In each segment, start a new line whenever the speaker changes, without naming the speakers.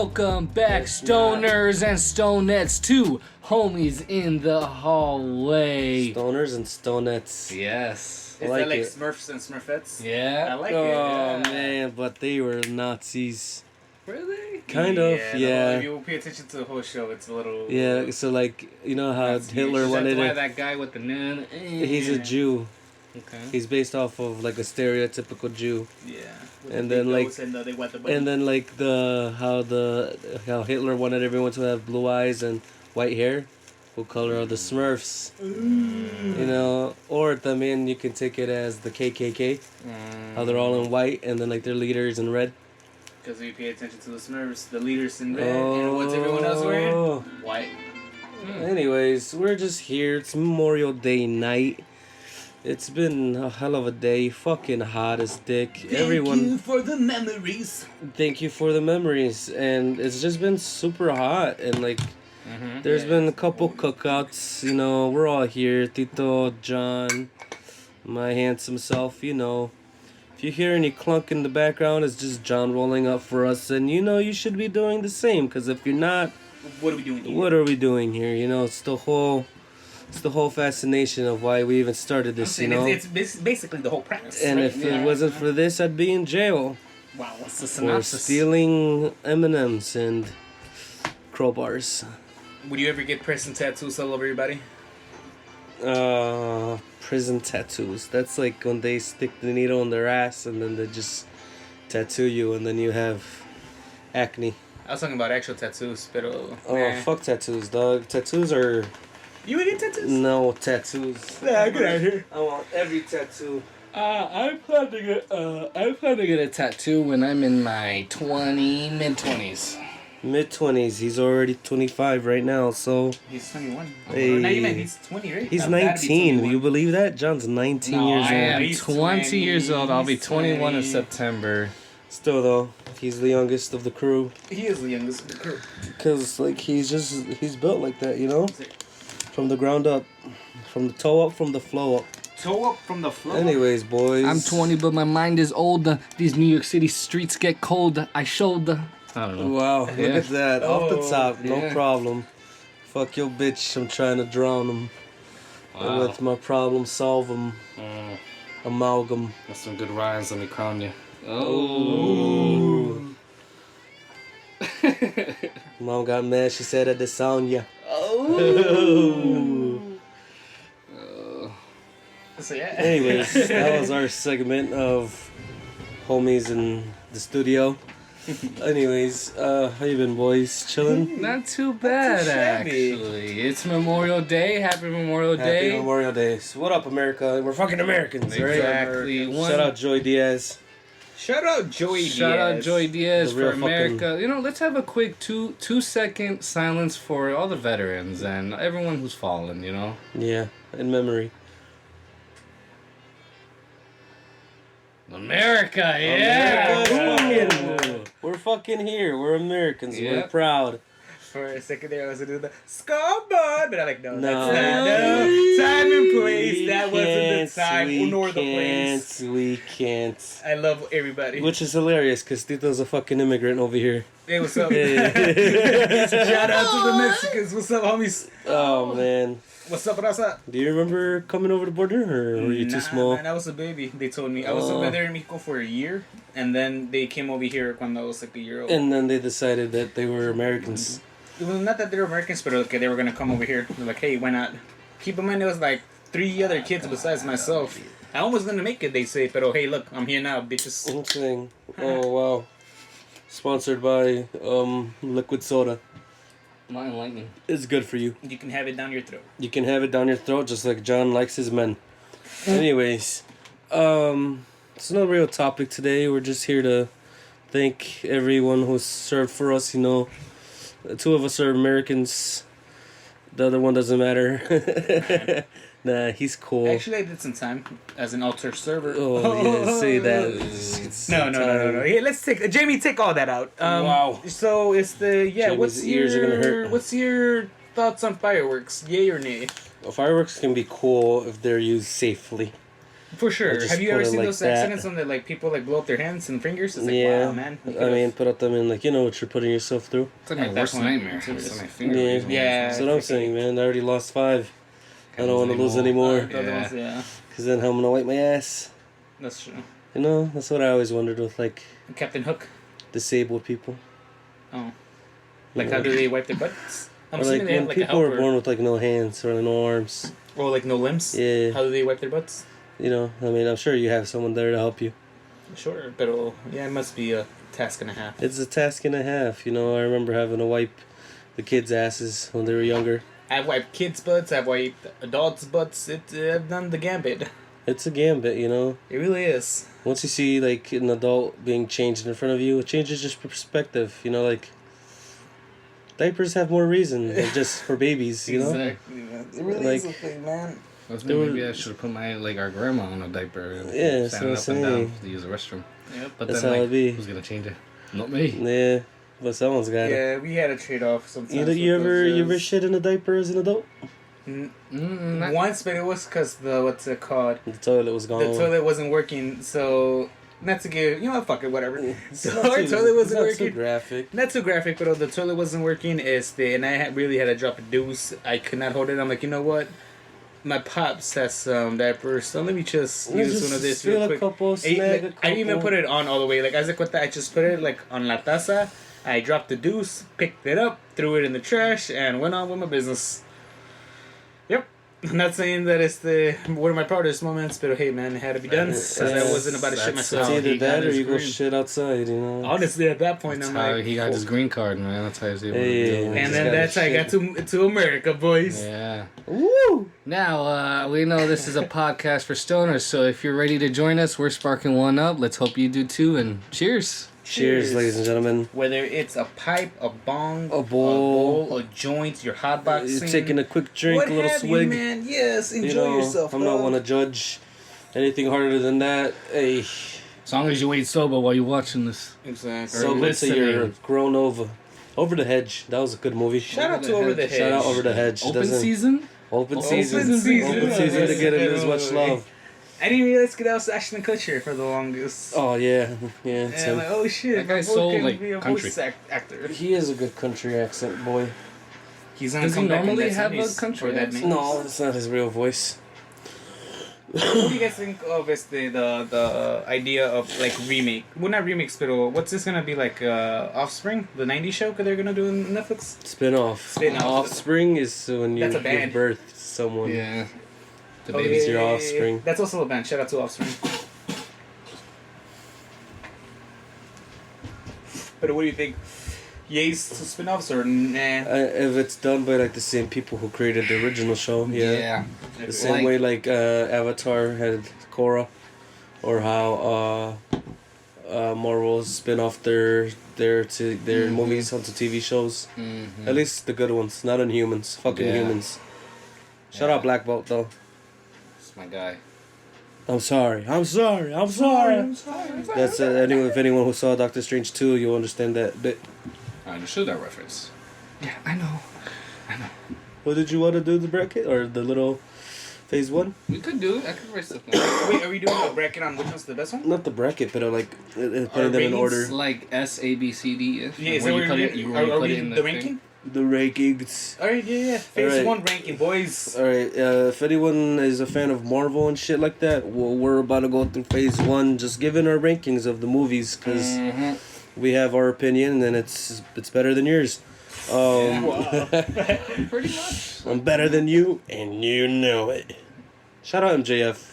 Welcome back, Stoners and Stonettes, to Homies in the Hallway.
Stoners and Stonettes.
Yes.
Is that like Smurfs and Smurfettes?
Yeah.
I like it.
Oh,
Yeah.
man, but they were Nazis.
Were they?
Kind of, yeah.
If you pay attention to the whole show, it's a little...
Yeah, so like, you know how Hitler wanted
That's why
to...
that guy with the nun.
He's a Jew.
Okay.
He's based off of like a stereotypical Jew.
Yeah.
And then like...
And
then like how Hitler wanted everyone to have blue eyes and white hair. What color are the Smurfs? You know, or también you can take it as the KKK. How they're all in white and then like their leaders in red.
Because if you pay attention to the Smurfs, the leaders in red, and what's everyone else wearing? White.
Anyways, we're just here. It's Memorial Day night. It's been a hell of a day. Fucking hot as dick.
Thank you for the memories.
Thank you for the memories. And it's just been super hot. And like, there's been a couple cookouts. You know, we're all here. Tito, John, my handsome self, you know. If you hear any clunk in the background, it's just John rolling up for us. And you know, you should be doing the same. Because if you're not,
what are we doing here?
What are we doing here? You know, it's the whole fascination of why we even started this, you know?
It's basically the whole premise.
And
right?
if it wasn't for this, I'd be in jail.
Wow, what's the
For
synopsis?
stealing M&Ms and crowbars.
Would you ever get prison tattoos all over your body?
Prison tattoos. That's like when they stick the needle in their ass and then they just tattoo you and then you have acne.
I was talking about actual tattoos, pero...
Fuck tattoos, dog. Tattoos are...
You would get tattoos?
No, tattoos.
Yeah, get out of here.
I want every tattoo.
I plan to get a tattoo when I'm in my mid-20s.
Mid-20s. He's already 25 right now, so...
He's 21.
Hey.
Not even, he's 20, right?
He's
I've gotta be
19.
21.
You believe that? John's 19 years
I
old.
am
He's
20 years old. I'll be
He's
21 in
20.
September.
Still, though, he's the youngest of the crew.
He is the youngest of the crew.
Because, like, he's built like that, you know? From the ground up. From the toe up, from the flow up.
Toe up from the floor.
Anyways, boys.
I'm 20, but my mind is old. These New York City streets get cold. I showed. I don't know.
Wow, look at that. Off the top, no
yeah.
problem. Fuck your bitch, I'm trying to drown him.
Wow.
With my problem, solve him. Amalgam.
That's some good rhymes. Let me crown you.
Oh. Mom got mad. She said at the sound, yeah.
So, yeah.
Anyways, that was our segment of homies in the studio. Anyways, how you been, boys? Chilling?
Not too bad,
shabby.
actually. It's Memorial Day. Happy Memorial Day.
Happy Memorial Day. So what up, America? We're fucking Americans, right?
Exactly.
Shout out Joy Diaz.
Shout out Joey Diaz.
Shout out Joy Diaz
The
for
real
America. You know, let's have a quick two-second silence for all the veterans and everyone who's fallen, you know?
Yeah, in memory.
America, yeah!
America, we're fucking here. We're Americans. We're
Yep.
proud.
For a second there, I was doing the scoreboard, but I'm like, no,
No.
that's not. No. Time and place. That wasn't
Can't,
the time
we
nor the place.
We can't.
I love everybody.
Which is hilarious, because Tito's a fucking immigrant over here.
Hey, what's up?
Hey.
Shout out to the Mexicans. What's up, homies?
Oh, man.
What's up, Raza?
Do you remember coming over the border, or were you too small?
Man, I was a baby. They told me. I was over there in Mexico for a year, and then they came over here when I was like a year old.
And then they decided that they were Americans.
It was not that they were Americans, but okay, they were gonna come over here. They're like, hey, why not? Keep in mind, there was like 3 other kids besides myself. I almost gonna make it, they say, but oh, hey, look, I'm here now, bitches.
Interesting. Oh, wow. Sponsored by liquid soda.
Mine lightning.
It's good for you.
You can have it down your throat.
You can have it down your throat just like John likes his men. Anyways, it's no real topic today. We're just here to thank everyone who's served for us. You know, 2 of us are Americans. The other one doesn't matter. Nah, he's cool.
Actually, I did some time as an altar server.
Oh, yeah, say that.
No. Hey, let's take Jamie. Take all that out.
Wow.
So it's the
Jamie's
What's
ears are gonna hurt.
What's your thoughts on fireworks? Yay or nay?
Well, fireworks can be cool if they're used safely.
For sure.
just
Have you
put
ever
it
seen
like
those
that.
accidents when like people like blow up their hands and fingers? It's like,
Yeah,
wow, man.
I mean, put up them in like, you know what you're putting yourself through.
It's like my
At that
worst
point,
nightmare.
it's
It's
just-
my finger.
Yeah.
raising
Yeah.
That's what I'm saying, man. I already lost 5. I don't want to lose
anymore.
anymore.
The other
Yeah.
ones, yeah.
Because then how I'm going to wipe my ass?
That's true.
You know, that's what I always wondered with like
Captain Hook.
disabled people.
Oh. Like, how do they wipe their butts? I'm
Or
assuming
like
they have
when
like a
people are
helper.
born with like no hands or no arms.
Or like no limbs.
Yeah.
How do they wipe their butts?
You know, I mean, I'm sure you have someone there to help you.
Sure, but yeah, it must be a task and a half.
It's a task and a half, you know. I remember having to wipe the kids' asses when they were younger.
I've wiped kids' butts. I've wiped adults' butts. I've done the gambit.
It's a gambit, you know.
It really is.
Once you see like an adult being changed in front of you, it changes your perspective. You know, like diapers have more reason than just for babies. You know,
Exactly, man. It really
Like-
is a thing, man.
Maybe I should have put our grandma on a diaper. And
Yeah, that's
standing
what
up
I'm
and down
saying.
to use the restroom.
Yep.
But
That's
then,
how
like,
it be.
who's gonna change it? Not me.
Yeah, but someone's got it.
Yeah, we had a trade off sometimes.
You
with
ever
those,
shit in a diaper as an adult?
Once, but it was because what's it called?
The toilet was gone.
The toilet wasn't working, so not to give fuck it, whatever.
It's
So
not
our
too-
toilet
it's
wasn't
not too
working.
graphic.
Not too graphic, but the toilet wasn't working. And I really had to drop a deuce. I could not hold it. I'm like, you know what? My pops has some diapers, so let me just use one of this
Fill
real
a
quick.
couple,
I,
snag a
like, I didn't even
couple.
put it on all the way. Like, as I quit that, I just put it like on la taza. I dropped the deuce, picked it up, threw it in the trash, and went on with my business. Yep. I'm not saying that it's one of my proudest moments, but hey, man, it had to be done because I wasn't about to shit
That's
myself.
how
It's either
he got
that or
his
you go
green.
shit outside, you know.
Honestly, at that point,
That's
I'm
how
like,
he got his green card, man. That's how he was able to
Hey,
do it.
and
just
then
gotta
that's how I got
shit.
to America, boys.
Yeah.
Woo!
Now, we know this is a podcast for stoners, so if you're ready to join us, we're sparking one up. Let's hope you do too, and cheers.
Cheers, ladies and gentlemen.
Whether it's a pipe, a bong,
A bowl.
a joint, your hot boxing,
You're taking a quick drink,
what
a little
have
swig.
you, man? Yes, enjoy
You know,
yourself.
I'm not
dog.
one to judge anything harder than that. Hey,
As long as you wait sober while you're watching this.
Exactly.
so let's say you're
listening.
grown over the hedge. That was a good movie.
Shout out to Over the Hedge.
Shout out Over the Hedge.
Open
Doesn't-
season?
Open
Open
season.
season.
Open season to get it as much love.
I didn't realize that was Ashton Kutcher for the longest.
Oh yeah, yeah.
And
It's
I'm
him.
like, oh shit,
That guy's
my boy
so,
can
like,
be a
country.
voice actor.
He is a good country accent boy.
He's gonna
Does he
come back in
normally
that
have a
series
country
for that
accent?
name.
No, it's not his real voice.
What do you guys think of as the idea of like remake? Well, not remakes, but what's this gonna be like? Offspring, the '90s show? Cause they're gonna do in Netflix.
Spin-off.
Spin-off.
Offspring is when you
That's a
give
band.
birth to someone.
Yeah. The
Oh,
baby's
your offspring.
That's also a band. Shout out to Offspring. But what do you think? Yays to spin-offs or nah?
If it's done by like the same people who created the original show, yeah. The same
Like-
way like Avatar had Korra, or how Marvel spin off their movies onto TV shows.
Mm-hmm.
At least the good ones, not Inhumans. Fucking
Yeah.
humans. Shout
Yeah.
out Black Bolt though.
That's my guy.
I'm sorry. That's anyway. If anyone who saw Doctor Strange 2, you'll understand that bit.
I understood that reference. Yeah, I know.
What did you want to do, the bracket or the little phase 1?
We could do it. I could write something.
Wait, are we doing a bracket on which one's the best one?
Not the bracket, but like putting them in
ratings?
order.
It's like S, A, B, C, D.
Yeah, is
Where
that
you
what
put
we're
it,
doing?
you
Are
put
we
it in
the
thing.
ranking?
The rankings.
Alright, yeah. Phase
Alright.
1 ranking, boys.
Alright, if anyone is a fan of Marvel and shit like that, we're about to go through phase 1, just giving our rankings of the movies, because
Mm-hmm.
we have our opinion and it's better than yours.
Pretty much.
I'm better than you, and you know it. Shout out MJF.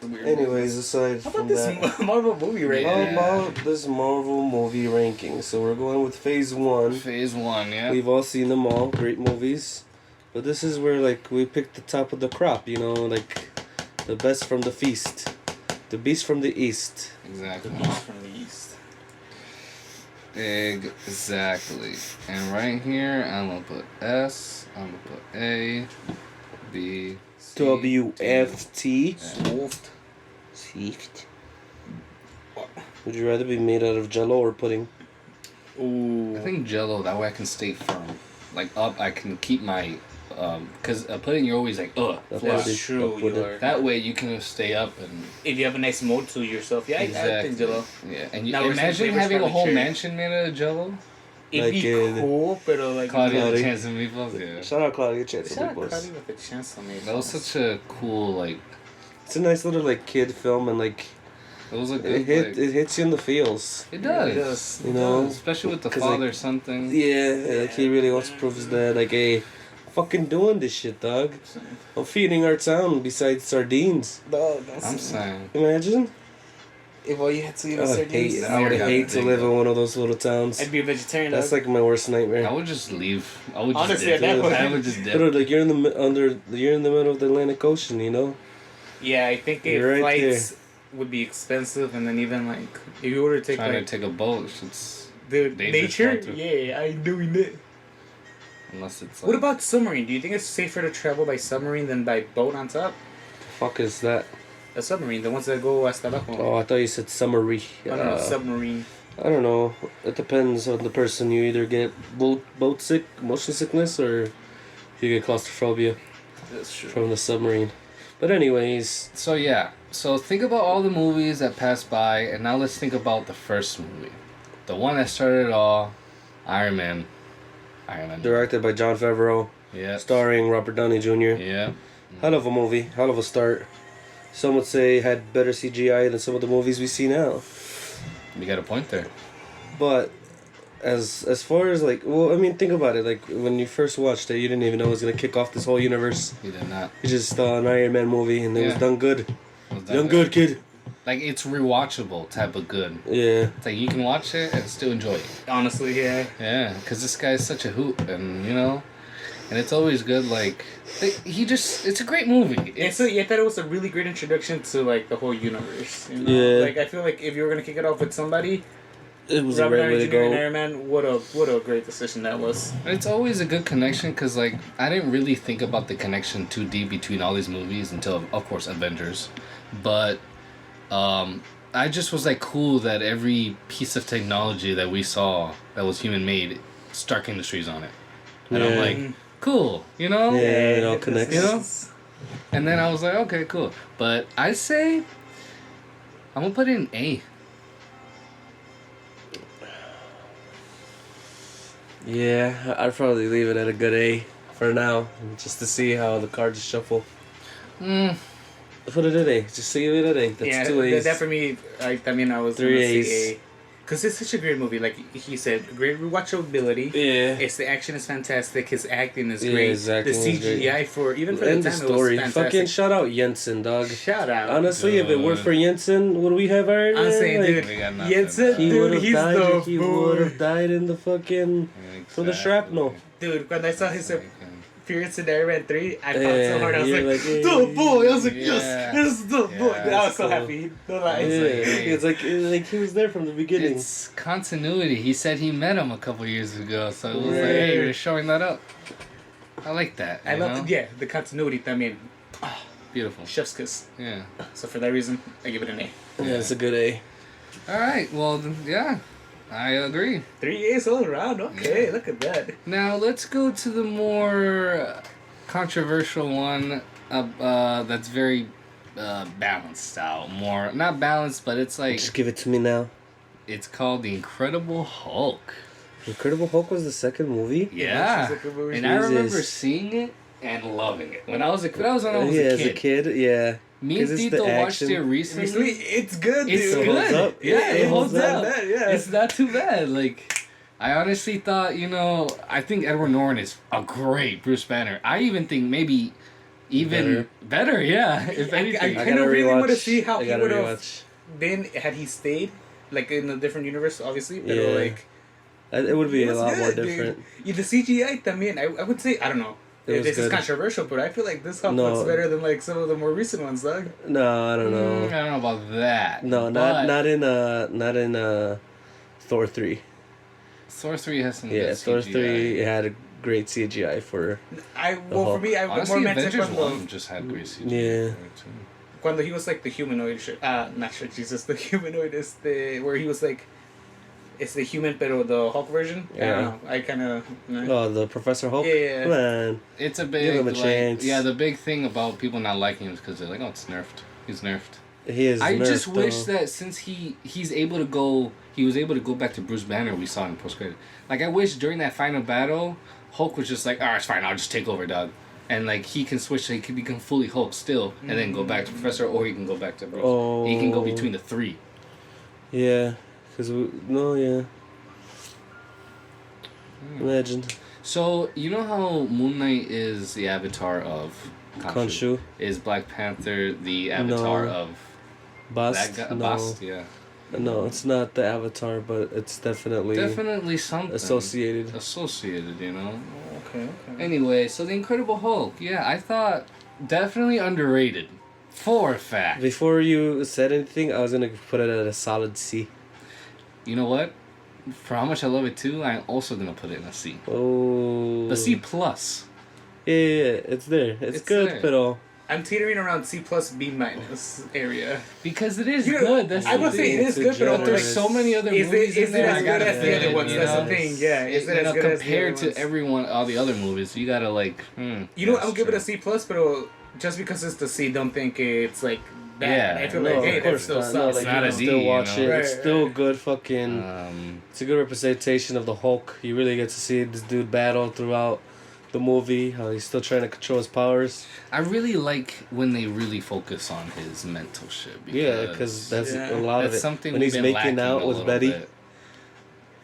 Anyways, aside
How
from
about
that,
this Marvel movie rating?
how
Yeah.
about this Marvel movie ranking? So we're going with phase 1.
Phase 1, yeah.
We've all seen them all, great movies. But this is where like we picked the top of the crop, you know, like the best from the feast. The beast from the east.
Exactly.
From the East.
Exactly. And right here, I'm gonna put S. I'm gonna put A, B, C,
WFT.
Wolfed.
Seeked. Would you rather be made out of jello or pudding?
Ooh.
I think Jello. That way I can stay firm. Like up, I can keep my because pudding you're always like, ugh.
That's
flat.
That's true. You are.
That way you can stay up and
If you have a nice mold to yourself, yeah, I think Jello.
Yeah, and you
Now we're saying
imagine
flavors
having a
probably
whole
cherry.
mansion made out of Jello.
It'd be cool, but like
Claudia
Claudia.
the Chance of Meatballs. Yeah,
Shout out Claudia Chance
Shout out
Meatballs.
Claudia with a chance on me.
that was such a cool like.
It's a nice little like kid film, and like
It was a
it
good. Like,
it hits you in the feels.
it does.
It does.
You know,
especially with the
'Cause, like,
father son thing.
Yeah, like he really wants to prove his dad, like, hey, fucking doing this shit, dog. I'm feeding our town besides sardines.
Dog,
I'm saying.
Imagine.
if all you had to eat
I
was
would
sardines,
hate. I would
Yeah,
hate to
big
live
though.
in one of those little towns.
I'd be a vegetarian.
That's
dog.
like my worst nightmare.
I would just leave. I would just
Honestly,
dip.
at that point-
I would just dip.
But like you're in you're in the middle of the Atlantic Ocean, you know.
Yeah, I think
You're right
flights would be expensive, and then even like if you were to take
Trying
like
to take a boat, it's
the
dangerous
nature,
not to.
yeah, I'm doing it.
unless it's.
What
Like,
about submarine? Do you think it's safer to travel by submarine than by boat on top?
The fuck is that?
A submarine, the ones that go hasta abajo.
Oh, I thought you said summary.
I don't know, submarine.
I don't know. It depends on the person. You either get boat sick, motion sickness, or you get claustrophobia
That's true.
from the submarine. But anyways,
So yeah, so think about all the movies that passed by, and now let's think about the first movie, the one that started it all, Iron Man. Iron Man.
directed by Jon Favreau,
Yeah.
starring Robert Downey Jr.
Yeah.
Hell of a movie, hell of a start. Some would say it had better CGI than some of the movies we see now.
You got a point there.
But as far as like, well, I mean, think about it. Like when you first watched it, you didn't even know it was gonna kick off this whole universe.
You did not.
You just saw an Iron Man movie and it was
Yeah.
done good.
It was that
Done good, kid.
Like it's rewatchable type of good.
Yeah.
It's like you can watch it and still enjoy it.
Honestly, yeah.
Yeah, because this guy's such a hoot, and you know, and it's always good. Like it's a great movie.
Yeah, so I thought it was a really great introduction to like the whole universe. You know?
Yeah.
Like I feel like if you were gonna kick it off with somebody,
It was
Robert
a great way
Downey
to
Jr. and
go.
Iron Man, what a great decision that was.
It's always a good connection because, like, I didn't really think about the connection too deep between all these movies until, of course, Avengers. But I just was like, cool that every piece of technology that we saw that was human made, Stark Industries on it. And I'm
Yeah.
like, cool, you know?
Yeah, it all connects.
You know? And then I was like, okay, cool. But I'd say I'm gonna put it in A.
Yeah, I'd probably leave it at a good A for now, just to see how the cards shuffle. Put it at A. Just leave it at A. That's
Yeah,
two A's.
that for me, I mean, I was
Three
gonna
A's.
say A. Because it's such a great movie. Like he said, great rewatchability.
Yeah.
It's the action is fantastic. His acting is
Yeah,
great.
his acting
the
was
CGI
great.
for even for
And
the
the
time
story.
it was fantastic.
Fucking shout out Jensen, dog.
Shout out.
Honestly, if it weren't for Jensen, would we have Iron Man?
I'm saying,
Like,
dude,
We got nothing.
Jensen,
he would
dude,
have
he's
died.
the
He would have died in the fucking for the shrapnel.
dude. When I saw his appearance in Iron Man 3, I felt
Yeah,
so hard. I was
you're
like,
like,
the boy. I was like,
yeah.
yes, the boy.
Yeah,
I was so
cool.
happy. No lies.
Yeah,
like,
it's like he was there from the beginning.
It's continuity. He said he met him a couple years ago, so it was like,
Yeah.
hey, you're showing that up. I like that.
I
you
love
know?
the continuity. I mean,
Beautiful.
chef's kiss.
Yeah.
So for that reason, I give it an A.
Yeah, it's a good A.
All right. Well, yeah, I agree.
3 A's all around. Okay, look at that.
Now let's go to the more controversial one. That's very balanced out. More not balanced, but it's like
Just give it to me now.
it's called The Incredible Hulk.
Incredible Hulk was the second movie.
Yeah,
she's like a movie.
and I remember
Jesus.
seeing it and loving it when I was a kid. I was when I was
Yeah,
a
as
kid.
a kid, yeah.
Me and
'Cause it's
Tito
the
watched
action.
it recently.
Recently, it's good,
It's
dude.
It holds
good.
up.
Yeah, it holds up.
Yeah.
It's not too bad. Like, I honestly thought, I think Edward Norton is a great Bruce Banner. I even think maybe even better, yeah. If anything.
I kind of really want to see how
I
he
gotta
would have
rewatch.
been had he stayed, like in a different universe, obviously. But
Yeah.
like,
It would be
it
a
was
lot more
good,
different.
dude. Yeah, the CGI, I would say, I don't know.
It
If
was
this is
good.
controversial, but I feel like this Hulk
No.
looks better than like some of the more recent ones, dog.
No, I don't know.
I don't know about that.
No,
but
not in Thor 3.
Thor 3 has some
Yeah,
good
Thor
CGI.
3 had a great CGI for.
For
Hulk.
me, I would
Honestly,
more meant
Avengers
cuando,
1 just had great CGI.
Yeah.
cuando he was like the humanoid shit. Not sure, Jesus, the humanoid is where he was like it's the human, pero the Hulk version.
Yeah.
I don't know. I kind of.
Oh, the Professor Hulk?
Yeah.
Come on.
It's a big,
Give him a
like,
chance.
yeah, the big thing about people not liking him is because they're like, oh, it's nerfed. He's nerfed.
He is
I
nerfed,
just wish
though.
that since he was able to go back to Bruce Banner we saw in post credit. Like I wish during that final battle, Hulk was just like, alright, it's fine, I'll just take over, dog. And like he can switch, he can become fully Hulk still, and then go back to Professor, or he can go back to Bruce.
Oh.
He can go between the three.
Yeah. Yeah. Imagine.
So you know how Moon Knight is the avatar of
Khonshu.
Is Black Panther the avatar
No.
of
Bast?
that guy?
No.
Bast? Yeah.
No, it's not the avatar, but it's
Definitely something
associated.
you know.
Okay.
Anyway, so the Incredible Hulk, yeah, I thought definitely underrated, for a fact.
Before you said anything, I was gonna put it at a solid C.
You know what? For how much I love it too, I'm also gonna put it in a C.
Oh.
A C plus.
Yeah, it's there. It's good,
there.
but all.
I'm teetering around C plus B minus area.
Because it is
You know,
good. That's
I
the
would say
thing.
it is good, but
There's so many other movies
is
in
it
there.
as
I
good
gotta
as the
fit
other
in,
ones?
you
That's
know?
the thing. Yeah, is it as good as the
compared
other
to
ones?
everyone, all the other movies, you gotta like.
You know, I'll give it a C plus, but just because it's the C, don't think it's like bad.
Yeah.
I feel
No,
like, hey,
of
that's
course
still
not.
sucks.
No, like,
It's not
you
a
can
D,
still
you
watch
know?
it.
Right,
It's still
right.
good fucking... It's a good representation of the Hulk. You really get to see this dude battle throughout the movie, how he's still trying to control his powers.
I really like when they really focus on his mental shit.
Yeah, because that's
Yeah.
a lot of
That's
it.
something
When
we've
he's
been
making
lacking
out
a
with
little
Betty,
bit.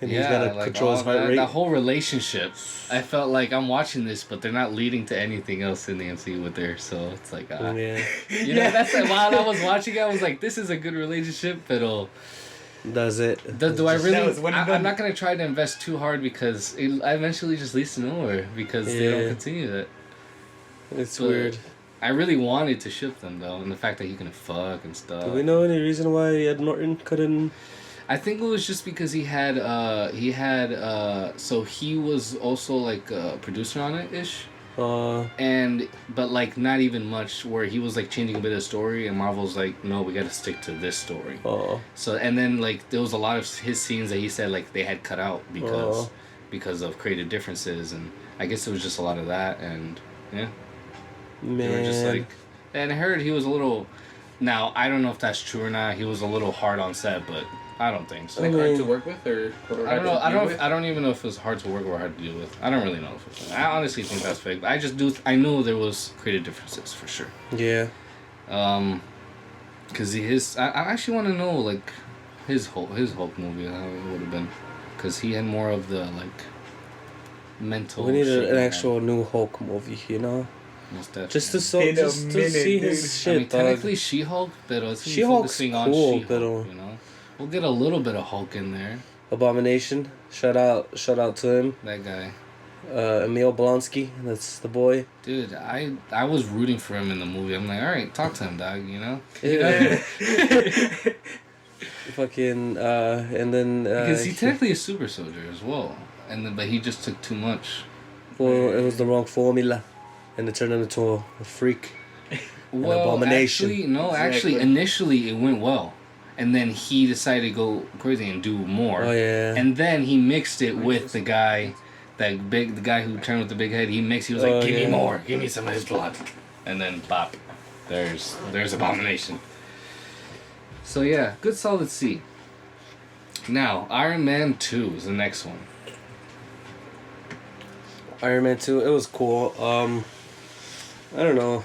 and he's got to
like
control his
all
heart rate.
That whole relationship, I felt like I'm watching this, but they're not leading to anything else in the MCU with her. So it's like,
Yeah,
you know, that's like while I was watching it, I was like, this is a good relationship, but
does it?
do I
That
really?
was when he
I'm
done-
not gonna try to invest too hard because I eventually just leads to nowhere because they don't
Yeah.
continue that.
It's
But
weird.
I really wanted to ship them though, and the fact that he can fuck and stuff.
Do we know any reason why Ed Norton couldn't?
I think it was just because he had so he was also like a producer on it ish. But like not even much where he was like changing a bit of the story and Marvel's like, no, we gotta stick to this story. So and then like there was a lot of his scenes that he said like they had cut out because of creative differences, and I guess it was just a lot of that, and yeah.
Man.
They were just like, and I heard he was a little. Now I don't know if that's true or not. He was a little hard on set, but I don't think so.
Like hard to work with, or
I don't know. I don't even know if it was hard to work or hard to deal with. I don't really know if it was. I honestly think that's fake. But I just do. I knew there was creative differences for sure.
Yeah.
Cause I actually want to know like his Hulk movie how it would have been, cause he had more of the like mental.
We need
shit
an
he
actual new Hulk movie, you know.
Most definitely.
Just to
In a
just to
minute,
see
dude.
his
I
shit,
mean,
dog.
technically She-Hulk, but it's
She-Hulk's
focusing on
cool,
She-Hulk,
pero-
you know. We'll get a little bit of Hulk in there.
Abomination. Shout out to him.
That guy.
Emil Blonsky. That's the boy.
Dude, I was rooting for him in the movie. I'm like, all right, talk to him, dog. You know.
Yeah. Fucking and then
Because he's technically a super soldier as well, but he just took too much.
well, it was the wrong formula, and it turned him into a freak.
Well,
abomination.
Actually, initially it went well, and then he decided to go crazy and do more.
Oh yeah.
And then he mixed it with the guy, the guy who turned with the big head. He was like, "Give me more, give me some of his blood," and then bop, there's Abomination. So yeah, good solid C. Now Iron Man 2 is the next one.
Iron Man 2, it was cool. I don't know.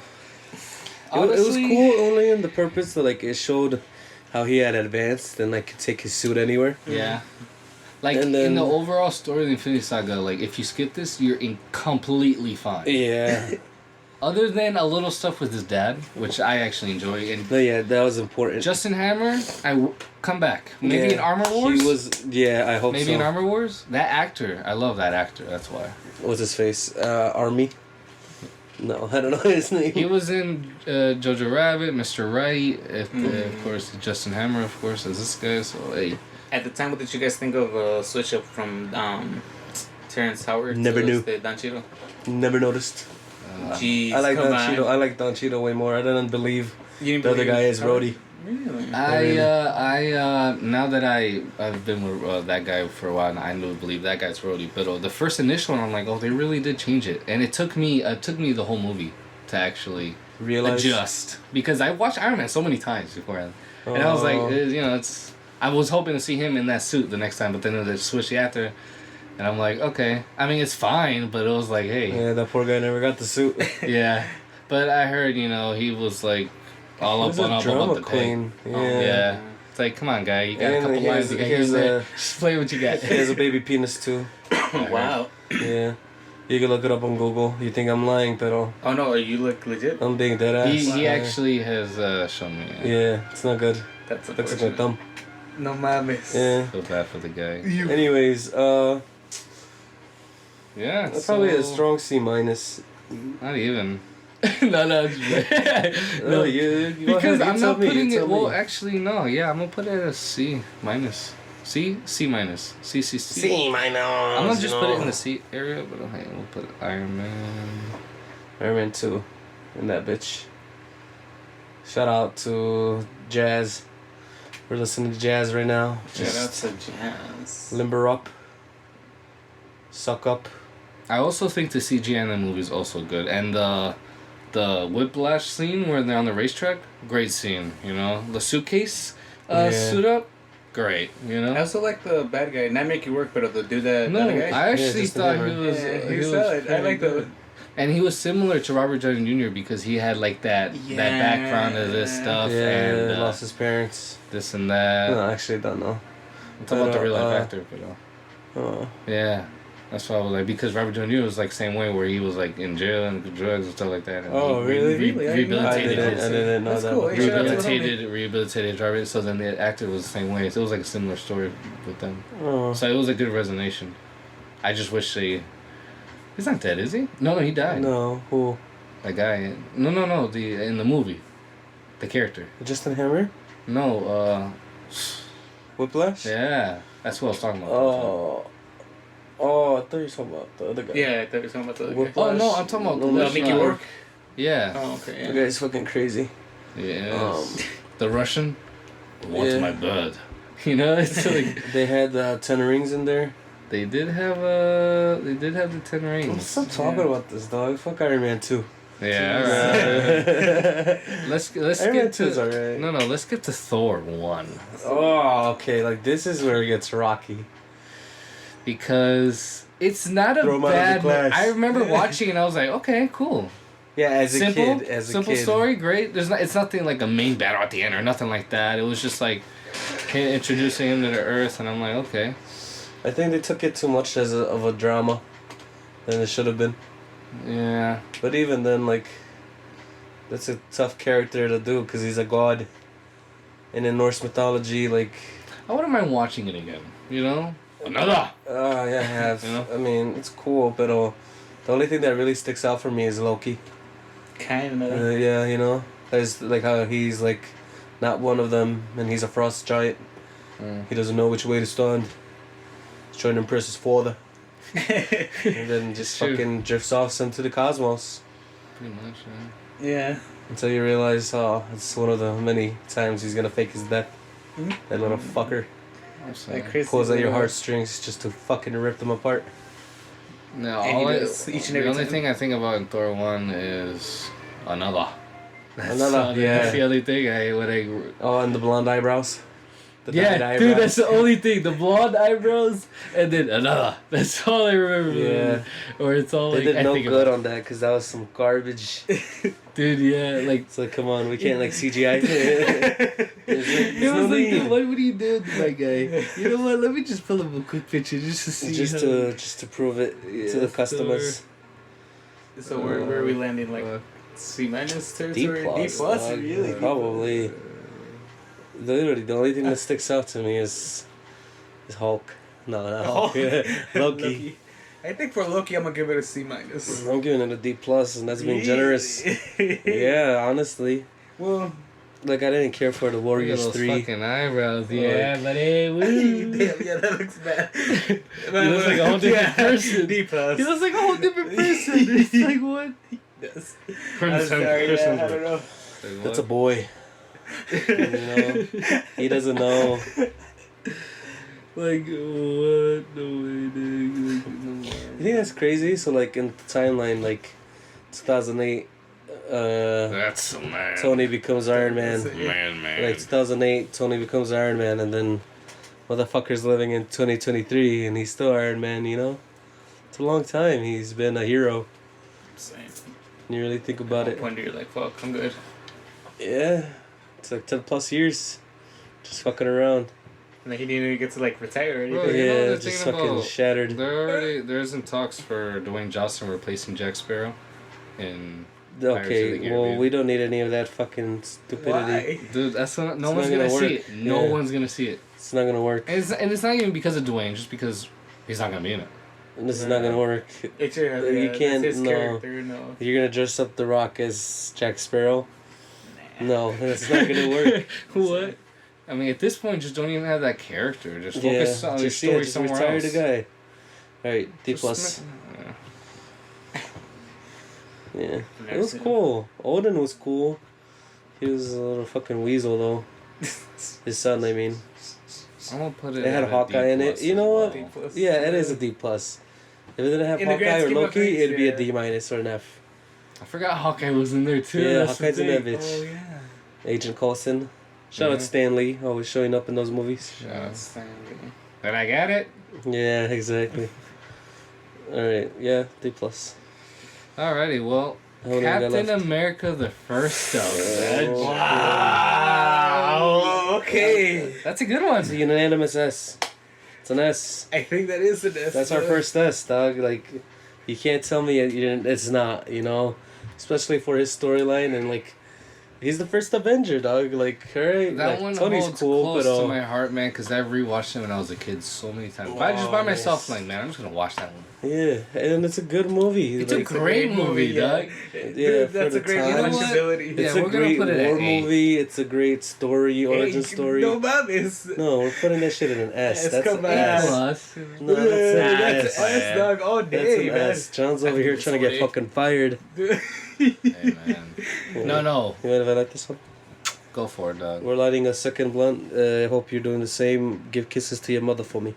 It was
Honestly,
cool only in the purpose that like it showed how he had advanced and like could take his suit anywhere.
Yeah. Like
And then-
in the overall story of the Infinity Saga, like if you skip this, you're completely fine.
Yeah.
Other than a little stuff with his dad, which I actually enjoy, and
No, yeah, that was important.
Justin Hammer, come back. Maybe
Yeah,
in Armor Wars.
He was. Yeah, I hope
Maybe
so.
in Armor Wars. That actor, I love that actor. That's why.
What's his face? Army. No, I don't know his name.
He was in Jojo Rabbit, Mr. Right. Of course, Justin Hammer, of course, as this guy. So hey.
At the time, what did you guys think of switch up from Terrence Howard
Never
to
knew.
Don Cheadle?
Never noticed.
Jeez,
I like
come
Don
on.
Cheadle. I like Don Cheadle way more. I didn't believe
You didn't
the other
believe
guy is
Howard?
Rhodey.
Really?
Now that I've been with that guy for a while, and I believe that guy's Rhodey. But the first initial one, I'm like, oh, they really did change it, and it took me the whole movie to actually
Realize.
adjust, because I watched Iron Man so many times beforehand, and I was like, it's. I was hoping to see him in that suit the next time, but then they switched the actor, and I'm like, okay. I mean, it's fine, but it was like, hey.
Yeah, that poor guy never got the suit.
Yeah, but I heard he was like all up on up about the
queen.
pay.
Yeah.
Yeah. It's like, come on, guy, you got
And
a couple lines. You got here and there. Just play what you got.
He has a baby penis too.
Wow.
Yeah. You can look it up on Google. You think I'm lying, pero
Oh no, you look legit.
I'm being dead ass.
He actually has shown me.
Yeah, it's not good.
That's
Looks like my
unfortunate.
thumb.
No mames.
Yeah.
Feel bad for the guy.
Anyways,
Yeah.
that's probably a strong C minus.
Not even. no.
No, you
Because I'm not putting it. Well,
me.
actually, no. Yeah, I'm gonna put it as C minus. C minus. C.
C minus.
I'm gonna just put it in the C area, but okay, we'll put Iron Man.
Iron Man 2 in that bitch. Shout out to Jazz. We're listening to Jazz right now.
Shout out to Jazz.
Limber up. Suck up.
I also think the CGI in the movie is also good, and the whiplash scene where they're on the racetrack, great scene. The suitcase, suit up, great.
I also like the bad guy. Not make you work, but the dude that.
No,
the other guy.
I actually
just the
thought
hammer.
he was.
Yeah,
he was
solid. I like the.
And he was similar to Robert Downey Jr. because he had like that background of this stuff and
lost his parents.
this and that.
No, actually, don't know.
I'm talking about the real life actor, but yeah, that's why I was like, because Robert Downey Jr. was like same way where he was like in jail and drugs and stuff like that. And
Oh,
he
really?
rehabilitated
I
his,
didn't know
That's
that.
cool.
But-
Hey, shout out to
rehabilitated Robert. So then the actor was the same way. So it was like a similar story with them.
Oh.
So it was a good resonation. I just wish he's not dead, is he? No, he died.
No, who?
That guy. No. In the movie, the character.
Justin Hammer?
No.
Whiplash?
Yeah, that's what I was talking about.
Oh, I thought you were talking about the other guy.
Yeah, I thought you were talking about the other guy.
Whiplash.
Oh no, I'm talking about
No,
Make You Work.
Yeah.
Oh, okay.
The
Yeah.
guy's fucking crazy.
Yes. The Russian. Wants
Yeah.
my blood. It's like
They had 10 rings in there.
they did have the 10 rings.
Stop talking about this, dog. Fuck Iron Man 2.
Yeah. Alright. Let's
Iron Man
get
2 is
to
alright.
no. Let's get to Thor 1
Oh, okay. Like, this is where it gets rocky.
because it's not a
Throw 'em out of the
bad.
class.
I remember watching and I was like, okay, cool.
Yeah, as a
Simple,
kid.
simple story, great. It's nothing like a main battle at the end or nothing like that. It was just like him introducing him to the Earth, and I'm like, okay.
I think they took it too much of a drama than it should have been.
Yeah.
But even then, like, that's a tough character to do because he's a god. And in Norse mythology, like...
I wouldn't mind watching it again. Another.
yeah, I have.
You know?
I mean, it's cool, but the only thing that really sticks out for me is Loki.
Kind of.
Yeah, as like how he's like not one of them, and he's a frost giant. He doesn't know which way to stand. He's trying to impress his father, and then just
True.
fucking drifts off into the cosmos
Pretty much,
Yeah.
until you realize, it's one of the many times he's gonna fake his death.
Mhm.
That little fucker
Like Chris
pulls at your
little-
heartstrings just to fucking rip them apart.
No,
And he does each and
the
every
only
time.
thing I think about in Thor 1 is another.
Another,
That's the only thing
Oh, and the blonde eyebrows. The dyed
Yeah, dude,
eyebrows.
that's the only thing. The blonde eyebrows, and then another. That's all I remember.
Yeah.
Or it's all
They
like,
did no good on that because that was some garbage.
dude, yeah, like,
It's like, come on, we can't like CGI.
it was like, dude, what would you do to my guy? You know what? Let me just pull up a quick picture just to see.
just to prove it to the customers.
So where are we landing? Like C minus
D
territory?
plus.
D plus,
dog.
really?
Probably. Literally, the only thing that sticks out to me is Hulk. No, not Hulk. Loki.
I think for Loki, I'm gonna give it a C minus.
I'm giving it a D plus, and that's being generous. Yeah, honestly.
Well,
Like I didn't care for the
Look at
Warriors
those
3.
fucking eyebrows, yeah, but hey, woo.
damn, yeah, that looks bad.
He looks like a whole different person.
D plus.
He looks like a whole different person. It's like what?
Yes.
Chris
I'm sorry,
Hemsworth.
I don't know.
That's a boy. He doesn't know. Like, what? No way, dude. Like, no way. You think that's crazy? So, like, in the timeline, like, 2008,
That's so mad.
Tony becomes Iron Man.
Man.
Like, 2008, Tony becomes Iron Man, and then motherfucker's living in 2023, and he's still Iron Man, you know? It's a long time he's been a hero.
Same.
You really think about it.
At one point you're like, fuck, I'm good.
Yeah. It's like 10 plus years. Just fucking around.
And then he didn't even get to, like, retire or anything.
Bro, you know
Yeah,
they're
just
thinking
fucking
about-
shattered.
There's in talks for Dwayne Johnson replacing Jack Sparrow in Pirates of the
Okay, well,
Caribbean.
we don't need any of that fucking stupidity.
Why?
Dude, that's not, no
It's
one's
not
gonna
gonna
see
work.
it. No
Yeah.
one's gonna see it.
It's not gonna work.
And it's not even because of Dwayne, just because he's not gonna be in it.
And this is not gonna work.
It's
You can't-
that's his
no.
character, no.
You're gonna dress up The Rock as Jack Sparrow? No, that's not gonna work.
What? I mean, at this point, just don't even have that character. Just
Yeah,
focus on your
just,
story
just
somewhere
retire
else.
the guy. Alright, D+.
Just
Yeah.
Never
It was
seen
cool. Odin was cool. He was a little fucking weasel, though. His son, I mean.
I'm gonna put it.
It had
at a
Hawkeye in it.
D+
You know what?
D+.
Yeah, it is a D+. If it didn't have
In the
Hawkeye
grand
or
scheme of
Loki,
things,
it'd be a
yeah.
D- or an F.
I forgot Hawkeye was in there too.
Yeah,
That's the
Hawkeye's in that
thing.
bitch.
Oh, yeah.
Agent Coulson. Shout out
Yeah.
Stanley, always showing up in those movies.
Yeah. But I got it.
Yeah, exactly. Alright, yeah, D+.
Alrighty, well,
How many we got
Captain
left?
America: The First Avenger.
Wow. Okay.
That's a good one.
It's a unanimous S. It's an S.
I think that is an S.
That's our first S, dog. Like, you can't tell me it's not, you know? Especially for his storyline and, like, he's the first Avenger, dog. Like, alright,
That
like,
one
Tony's
holds
cool,
close
but
to my heart, man, because I've rewatched it when I was a kid so many times. But I just by
Oh,
myself,
nice.
like, man, I'm just gonna watch that one.
yeah, and it's a good movie.
It's
like,
a great movie, dog.
Dude,
Yeah, for
that's
the
a great
time.
rewatchability.
Yeah,
It's
we're
a
gonna
great
put it at
war
A.
movie. It's a great story, origin story.
No mames.
No, we're putting that shit in an S.
Yes,
That's
come
an
on.
S.
Plus.
No, that's an
That's
S.
S, dog, all
That's
day,
an
man.
S. John's over here trying to get
Sorry.
fucking fired.
Dude.
Hey, man. No.
You mind if I like this one?
Go for it, dog.
We're lighting a second blunt. I hope you're doing the same. Give kisses to your mother for me.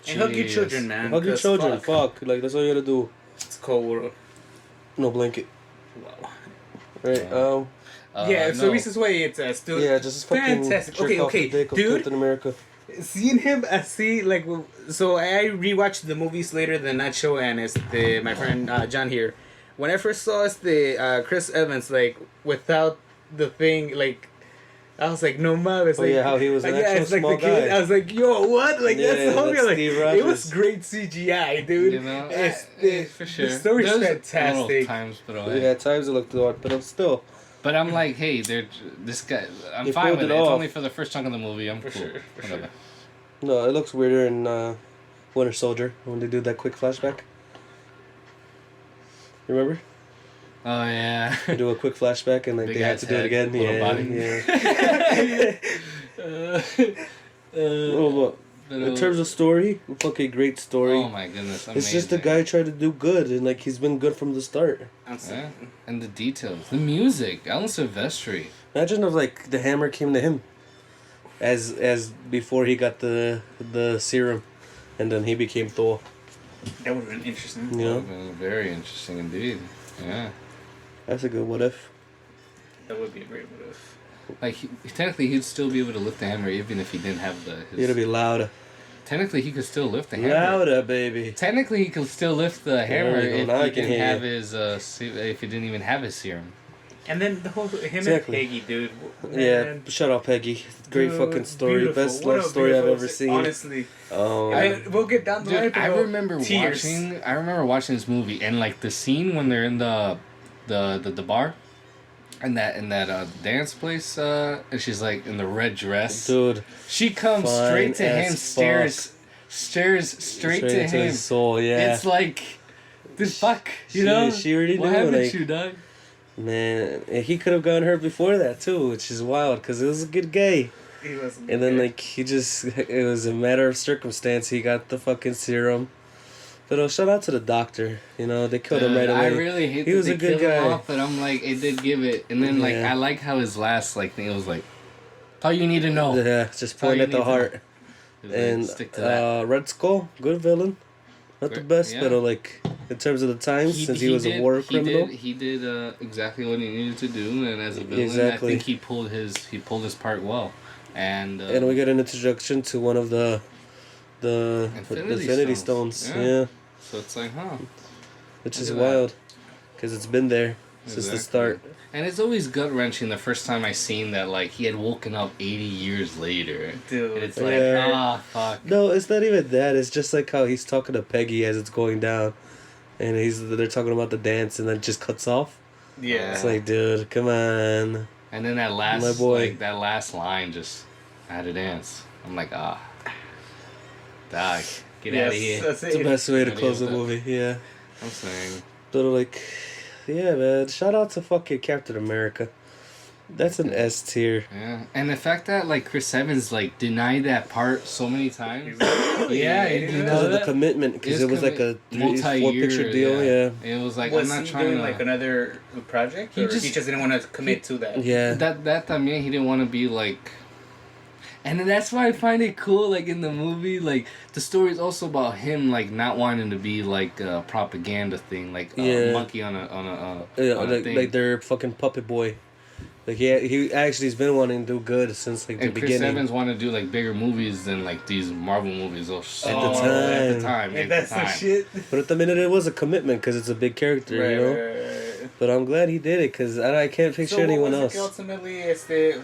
And hug your
Jeez.
children, man.
Hug your
'cause
children. Fuck. Like, that's all you gotta do.
It's a cold world.
No blanket.
Wow.
Right.
Yeah.
Yeah, so
no.
Reese's Way, it's still
Yeah, just fucking
fantastic.
jerk
Okay,
off
okay,
the dick of
dude.
Captain America.
Seeing him, so I rewatched the movies later than Nacho and my friend John here. When I first saw Chris Evans, like, without the thing, like, I was like, no mames.
Oh,
Like,
yeah, how he was an
yeah,
actual
it's like
small
the kid.
guy.
I was like, yo, what? Like,
Yeah,
that's the whole
that's
like,
Steve
it
Rogers.
was great CGI, dude.
You know,
The
for sure.
story's
There's little
fantastic.
times, but
Yeah, at times it looked odd, but I'm still.
But I'm like, hey, this guy. I'm
He
fine
pulled
with
it
it. It's
off.
only for the first chunk of the movie. I'm
For
cool.
sure, for
Whatever.
No, it looks weirder in Winter Soldier when they do that quick flashback. Remember?
Oh yeah.
They do a quick flashback and like
Big
they had
ass
to do it
head,
again.
little
Yeah,
body.
yeah. Oh, look. In terms of story, fucking great story.
Oh my goodness! Amazing.
It's just the guy trying to do good, and like he's been good from the start.
Yeah. And the details, the music, Alan Silvestri.
Imagine if like the hammer came to him, as before he got the serum, and then he became Thor.
That would have been interesting.
You know,
Very interesting indeed. Yeah.
that's a good what if.
That would be a great what if.
Like technically, he'd still be able to lift the hammer even if he didn't have his.
It'll be louder,
Technically, he could still lift the hammer.
louder, baby.
Technically, he could still lift the hammer
you go,
if
now I
he
can
didn't
hear
have
you.
his if he didn't even have his serum.
And then the whole him
Exactly.
and Peggy, dude.
Yeah,
Man,
shout out Peggy. Great
dude,
fucking story.
beautiful.
Best
What
love
a
story I've
beautiful
ever seen.
Honestly, we'll get down the line.
Dude,
but
I
no,
remember
tears.
watching. I remember watching this movie and like the scene when they're in the bar, and that dance place. And she's like in the red dress.
Dude,
She comes
fine
straight to him,
as
stares straight to
into
him.
his soul, yeah.
It's like, the fuck, you
She-
know?
she already
what
knew,
happened
like-
to you, dog?
Man, and he could have gotten her before that too, which is wild because it was a good guy.
He was,
And then like it was a matter of circumstance. He got the fucking serum. But shout out to the doctor. You know they killed him right away.
I really hate
He
that
was
they
a good
killed him
guy.
off, but I'm like, it did give it. And then like
Yeah.
I like how his last like thing was like, That's all you need to know.
Yeah, just point
you
at the
need to
heart.
Just, like,
And
stick to that.
Red Skull, good villain. Not the best,
Yeah.
but like in terms of the times, since he was a war criminal.
He did exactly what he needed to do, and as a villain,
Exactly.
I think he pulled his part well. And
And we get an introduction to one of the Infinity Stones. Yeah.
So it's like, huh?
Which
Look
is
at that.
wild, because it's been there since the start.
And it's always gut wrenching the first time I seen that, like, he had woken up 80 years later.
Dude.
And it's like,
Yeah.
fuck.
No, it's not even that. It's just like how he's talking to Peggy as it's going down, and they're talking about the dance, and then it just cuts off.
Yeah.
It's like, dude, come on.
And then that last,
My boy.
like, that last line just, I had to dance. I'm like, dog, get out of here.
That's
It's the
it.
best way to
Idea
close the
with that.
movie. Yeah.
I'm saying.
But like, yeah, man. Shout out to fucking Captain America. That's an S tier.
Yeah, and the fact that like Chris Evans like denied that part so many times.
Yeah,
you
because
know
Because of the
that?
commitment, because it was like a 4 picture deal. Yeah.
It was like
Was
I'm not
he
trying
doing
to.
like another project,
He
or
just-
he just didn't want to commit to that?
Yeah.
that time, yeah, he didn't want to be like. And then that's why I find it cool, like in the movie, like the story is also about him, like not wanting to be like a propaganda thing, like
Yeah.
a monkey on a
Yeah,
on a
like,
thing.
like their fucking puppet boy. Like he actually's been wanting to do good since like the
And Chris
beginning.
Evans wanted to do like bigger movies than like these Marvel movies. At
the time.
At the time.
Hey,
at
that's
the
the
time.
shit.
But at the minute, it was a commitment because it's a big character, you know.
Right.
But I'm glad he did it because I can't picture
So
anyone
what was
else.
it ultimately?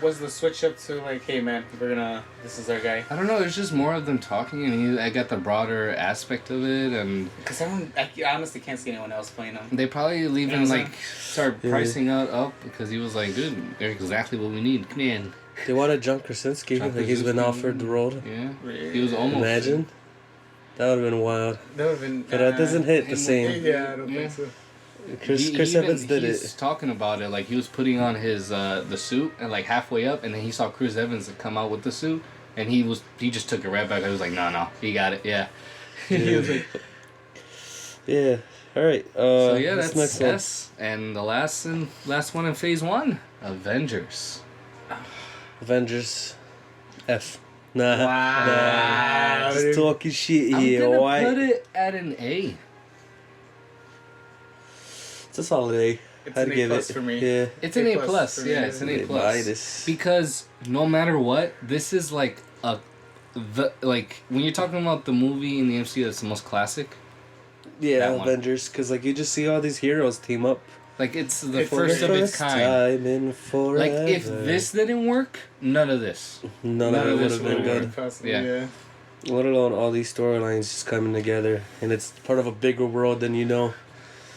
Was the switch up to like, hey man, this is our guy?
I don't know. There's just more of them talking, and I got the broader aspect of it, and
Because I honestly can't see anyone else playing him.
they probably even
Amazon?
like start
Yeah.
pricing out up because he was like, dude, they're exactly what we need. Come in.
They wanted John Krasinski.
John
Like he's been
Krasinski.
offered the role.
Yeah,
Really?
he was almost.
Imagine. That would have been wild.
That would have been.
But that doesn't hit the same.
Yeah, I don't
Yeah.
think so.
Chris Evans did
he's
it.
talking about it like he was putting on his the suit and like halfway up, and then he saw Chris Evans come out with the suit, and he just took it right back. I was like, no, he got it. Yeah. He was like,
Yeah. All right.
so yeah,
what's
that's
next one?
S. And the last one in Phase 1, Avengers.
Avengers. F. Nah.
Wow.
Nah. Just talking shit
I'm
here.
gonna
Why?
put it at an A.
It's a solid A.
It's
I'd
an A
give
plus
it.
for me.
Yeah.
It's an
A
A
plus
plus.
for me.
Yeah, it's an A
A
plus.
minus.
Because no matter what, this is like like when you're talking about the movie in the MCU that's the most classic.
Yeah,
That one.
Avengers, because like you just see all these heroes team up.
Like it's the
It's
first
the
of its
First
kind.
time in forever.
Like if this didn't work, none of this.
none of it would have been good.
Possibly,
Yeah.
yeah.
Let alone all these storylines just coming together, and it's part of a bigger world than you know.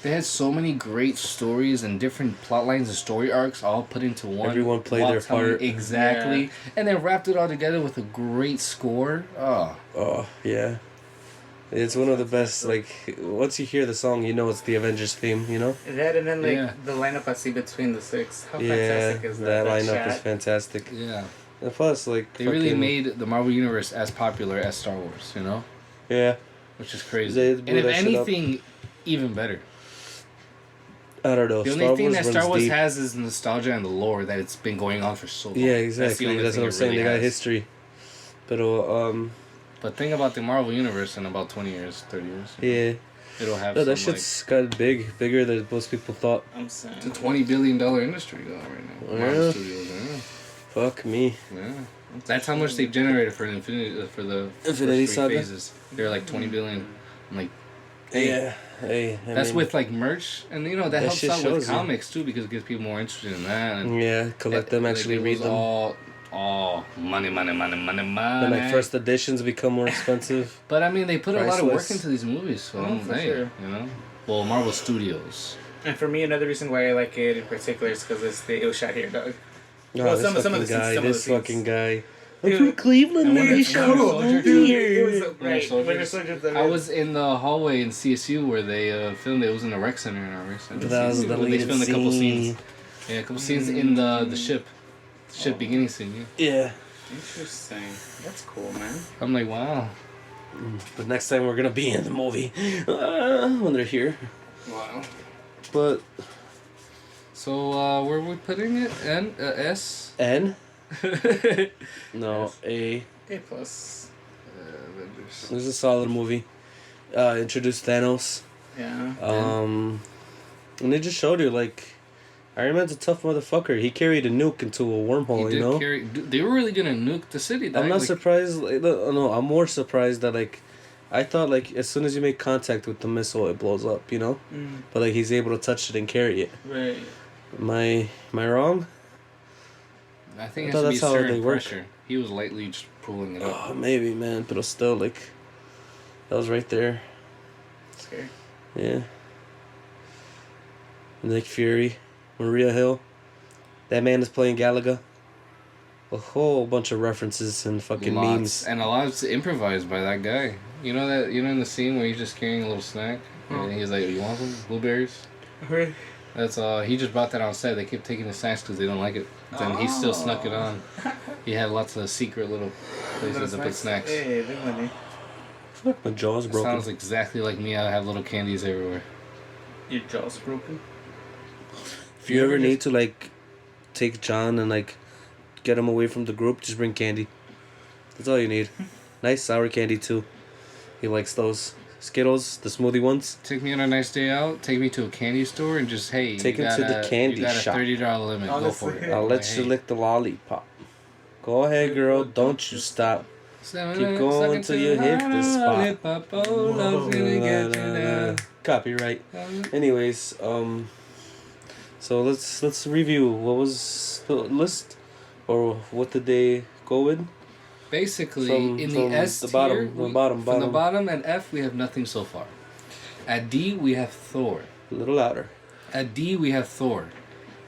They had so many great stories and different plot lines and story arcs all put into one.
Everyone played
while
their
telling-
part.
Exactly.
Yeah.
And then wrapped it all together with a great score. Oh.
Oh yeah, it's one of the best. Like once you hear the song, you know it's the Avengers theme. You know.
That and then like
Yeah.
the lineup I see between the six. How
Yeah,
fantastic is that?
that lineup
shot?
is fantastic.
Yeah.
And plus, like
They really
fucking-
made the Marvel Universe as popular as Star Wars, you know?
Yeah,
Which is crazy.
They
And
blew
if
that shit up.
anything, even better.
I don't know.
The
Star
only thing
Wars
that
runs
Star Wars
deep.
has is nostalgia and the lore that it's been going on for so long.
Yeah, exactly.
only
That's
thing
what I'm
it
saying.
really
They got
has.
history. But
But think about the Marvel Universe in about 20 years, 30 years.
yeah.
It'll have
No, that
some,
shit's got bigger than most people thought.
I'm saying.
it's a $20 billion industry though right now.
Yeah.
Marvel Studios,
Fuck me.
yeah. That's how much they've generated for the Infinity first
Infinity
three
Saga?
phases. They're like 20 billion. I'm like, hey,
Yeah. Hey. I
that's
mean,
with like merch, and you know that
That
helps
shit
out with
shows you.
comics too because it gets people more interested in that. And
Yeah, collect them, actually
it
read
was
them.
all money.
And like first editions become more expensive.
But I mean, they put a lot of work
Priceless.
into these movies, so
Oh, for
hey,
sure.
you know. Well, Marvel Studios.
And for me, another reason why I like it in particular is because it was shot here, dog.
No,
Well,
this
some of
fucking
the scenes-
guy.
some of the
This
scenes.
fucking guy. I'm
Dude.
from Cleveland,
And Winter-
they
Winter
shot
Soldier,
over
dude.
here.
It was
Winter Soldier.
Winter Soldier.
I was in the hallway in CSU where they filmed it. It was in a rec center in our rec center.
That was
CSU,
the
where they
lead
filmed a couple
scene.
scenes. Yeah, a couple scenes in the ship. Ship beginning scene, yeah.
Yeah.
Interesting. That's cool, man.
I'm like, wow.
But next time we're gonna be in the movie when they're here.
Wow.
But
So, where are we putting it? S?
N. No, A.
A plus.
Avengers.
It was a solid movie. Introduced Thanos.
Yeah.
And they just showed you, like, Iron Man's a tough motherfucker. He carried a nuke into a wormhole, you know?
They were really gonna nuke the city.
I'm not surprised. Like, no, I'm more surprised that, like, I thought, like, as soon as you make contact with the missile, it blows up, you know? But, like, he's able to touch it and carry it.
Right.
Am I wrong?
I think it has to be certain pressure. He was lightly just pulling it up.
Oh, maybe, man. But still, like, that was right there.
Scary.
Yeah. Nick Fury, Maria Hill. That man is playing Galaga. A whole bunch of references and fucking memes.
And a lot is improvised by that guy. You know that in the scene where he's just carrying a little snack and he's like, "You want some blueberries?"
Right.
That's he just brought that on set. They kept taking the snacks because they don't like it. Then he still snuck it on. He had lots of secret little places to put snacks.
Hey, big money.
I feel like my jaw's
It
broken.
sounds exactly like me. I have little candies everywhere.
Your jaw's broken.
If you ever need to, like, take John and, like, get him away from the group, just bring candy. That's all you need. Nice sour candy, too. He likes those. Skittles, the smoothie ones.
Take me on a nice day out. Take me to a candy store and just, hey,
Take him to the candy shop.
You got a $30 limit. Go for it.
I'll let you lick the lollipop. Go ahead, girl. Don't you stop. Keep going till you hit the spot. Copyright. Anyways, so let's review. What was the list, or what did they go with?
Basically, in the S tier,
from the
bottom at F, we have nothing so far. At D, we have Thor.
A little louder.
At D, we have Thor.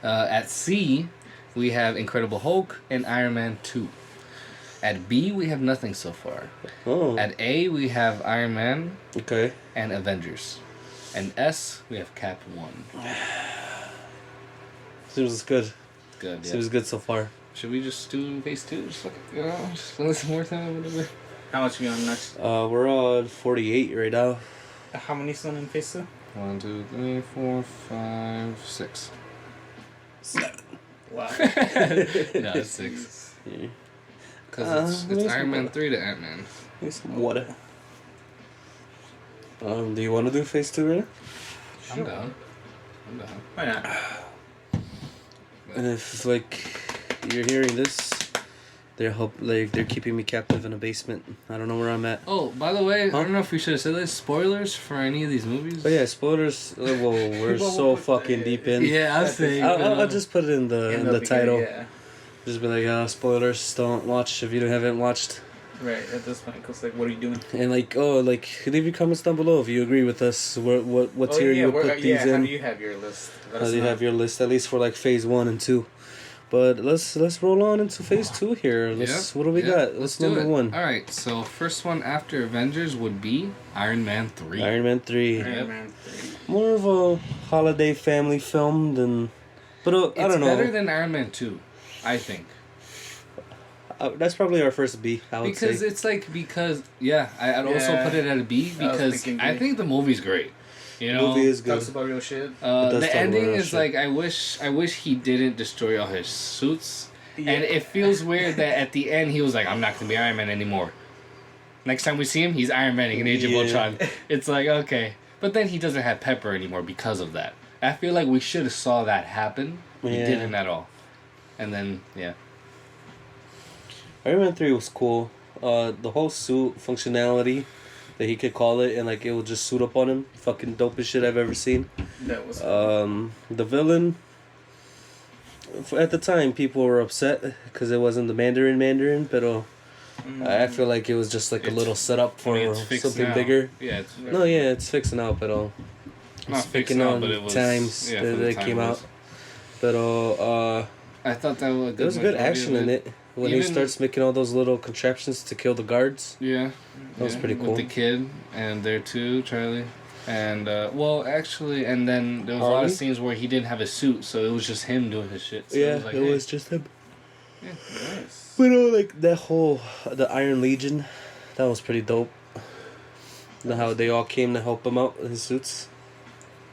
At C, we have Incredible Hulk and Iron Man 2. At B, we have nothing so far.
Oh.
At A, we have Iron Man.
Okay.
And Avengers. And S, we have Cap 1.
Seems good.
Good, yeah.
Seems good so far.
Should we just do phase 2? Just look, just listen more time, whatever.
How much are you on next?
We're on 48 right now.
How many son in phase 2?
1, 2, 3, 4, 5, 6.
7. Wow.
No, it's 6. Because it's Iron Man 3 to Ant-Man.
Need some water. Do you want to do phase 2 right now?
Sure. I'm down.
Why not?
And if, like, you're hearing this, they're keeping me captive in a basement. I don't know where I'm at.
Oh, by the way, I don't know if we should have said this. Spoilers for any of these movies?
But yeah, spoilers. Well, we're so fucking deep in.
Yeah, I'm saying.
I'll just put it in the title.
Yeah.
Just be like, spoilers. Don't watch if you haven't watched.
Right, at this point, because, like, what are you doing?
And, like, leave your comments down below if you agree with us. What tier you would put these in.
How do you have your list?
How do you have your list, at least for, like, phase 1 and 2? But let's roll on into phase 2 here. What do we got? What's number 1?
All right, so first one after Avengers would be Iron Man 3.
Iron Man 3.
Iron Man 3.
More of a holiday family film than... But I don't know.
It's better than Iron Man 2, I think.
That's probably our first B, I would say.
I'd also put it at a B because I think the movie's great. You know,
movie is good.
Talks about real shit.
The ending is like I wish he didn't destroy all his suits, and it feels weird that at the end he was like, I'm not gonna be Iron Man anymore. Next time we see him, he's Iron Man in Age of Ultron. It's like okay, but then he doesn't have Pepper anymore because of that. I feel like we should have saw that happen. We didn't at all, and then
Iron Man 3 was cool. The whole suit functionality that he could call it and like it would just suit up on him. Fucking dopest shit I've ever seen.
That was
the villain. At the time, people were upset because it wasn't the Mandarin, but I feel like it was just like a little setup for something
now.
bigger.
Yeah,
it's fixing out, but
not fixing now, but it was
times that it came out. But
I thought that was
there was good action in it. When he starts making all those little contraptions to kill the guards.
Yeah.
That was pretty cool.
With the kid and there too, Charlie. And, and then there was a lot of scenes where he didn't have a suit, so it was just him doing his shit. So
it was just him.
Yeah, nice.
But, the Iron Legion, that was pretty dope. How they all came to help him out with his suits.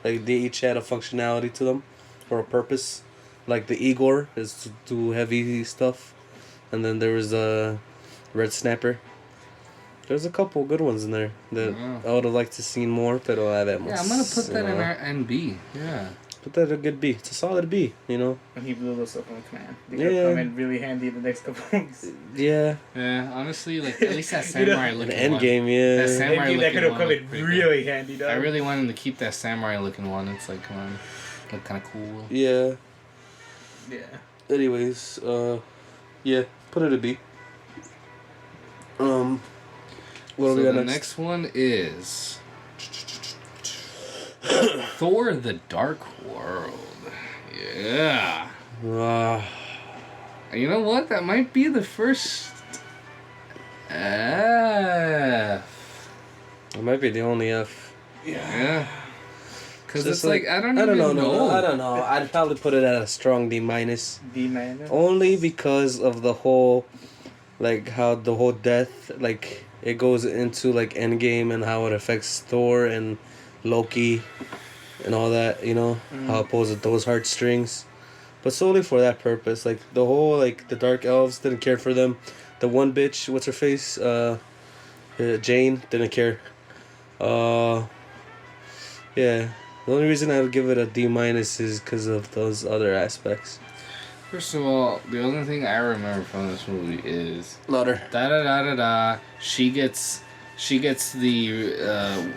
Like, they each had a functionality to them, or a purpose. Like, the Igor is to do heavy stuff. and then there was Red Snapper. There's a couple good ones in there that I would have liked to see more, pero habemos.
Yeah, I'm gonna put that in our NB. Yeah.
Put that a good B. It's a solid B, you know?
When he blew those up on command. They could come in really handy the next couple months.
Yeah.
Yeah, honestly, like, at least that samurai looking
An
one.
Endgame, yeah.
That samurai
That could have come in
looked
really handy, dog.
I really want him to keep that samurai looking one. It's like, come on. Look kind of cool.
Yeah.
Yeah.
Anyways, yeah, put it a B. What
So
do we got
the
next?
next one is Thor: The Dark World. Yeah. You know what? That might be the first F.
It might be the only F.
Yeah. Because
Just
it's like, I don't even know.
I don't know. I'd probably put it at a strong D minus.
D minus.
Only because of the whole, like, how the whole death, like, it goes into, like, Endgame and how it affects Thor and Loki and all that, you know? How it pulls at those heartstrings. But solely for that purpose. Like, the whole, like, the Dark Elves didn't care for them. The one bitch, what's her face? Jane, didn't care. Yeah. The only reason I would give it a D minus is because of those other aspects.
First of all, the only thing I remember from this movie is
Louder.
da da da da da. She gets the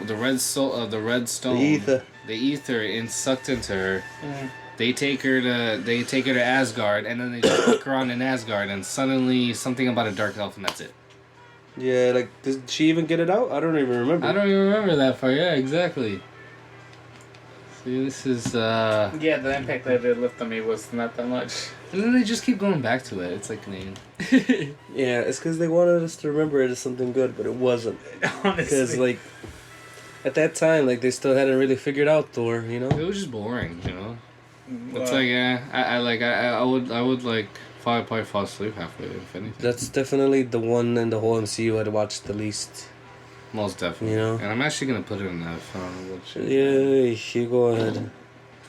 red soul the red stone. The ether sucked into her. They take her to Asgard, and then they just fuck her on in Asgard, and suddenly something about a dark elf, and that's it.
Yeah, like, did she even get it out? I don't even remember.
I don't even remember that part. Yeah, exactly. See, this is
Yeah, the impact that it left on me was not that much.
and then they just keep going back to it. It's like name.
Yeah, it's because they wanted us to remember it as something good, but it wasn't.
Honestly.
Because, like, at that time, like, they still hadn't really figured out Thor, you know?
It was just boring, you know. It's
Well,
like I would like probably fall asleep halfway if anything.
That's definitely the one in the whole MCU I'd watched the least.
Most definitely.
You know?
And I'm actually gonna put it in F. I don't know what shit.
Yeah, you go ahead.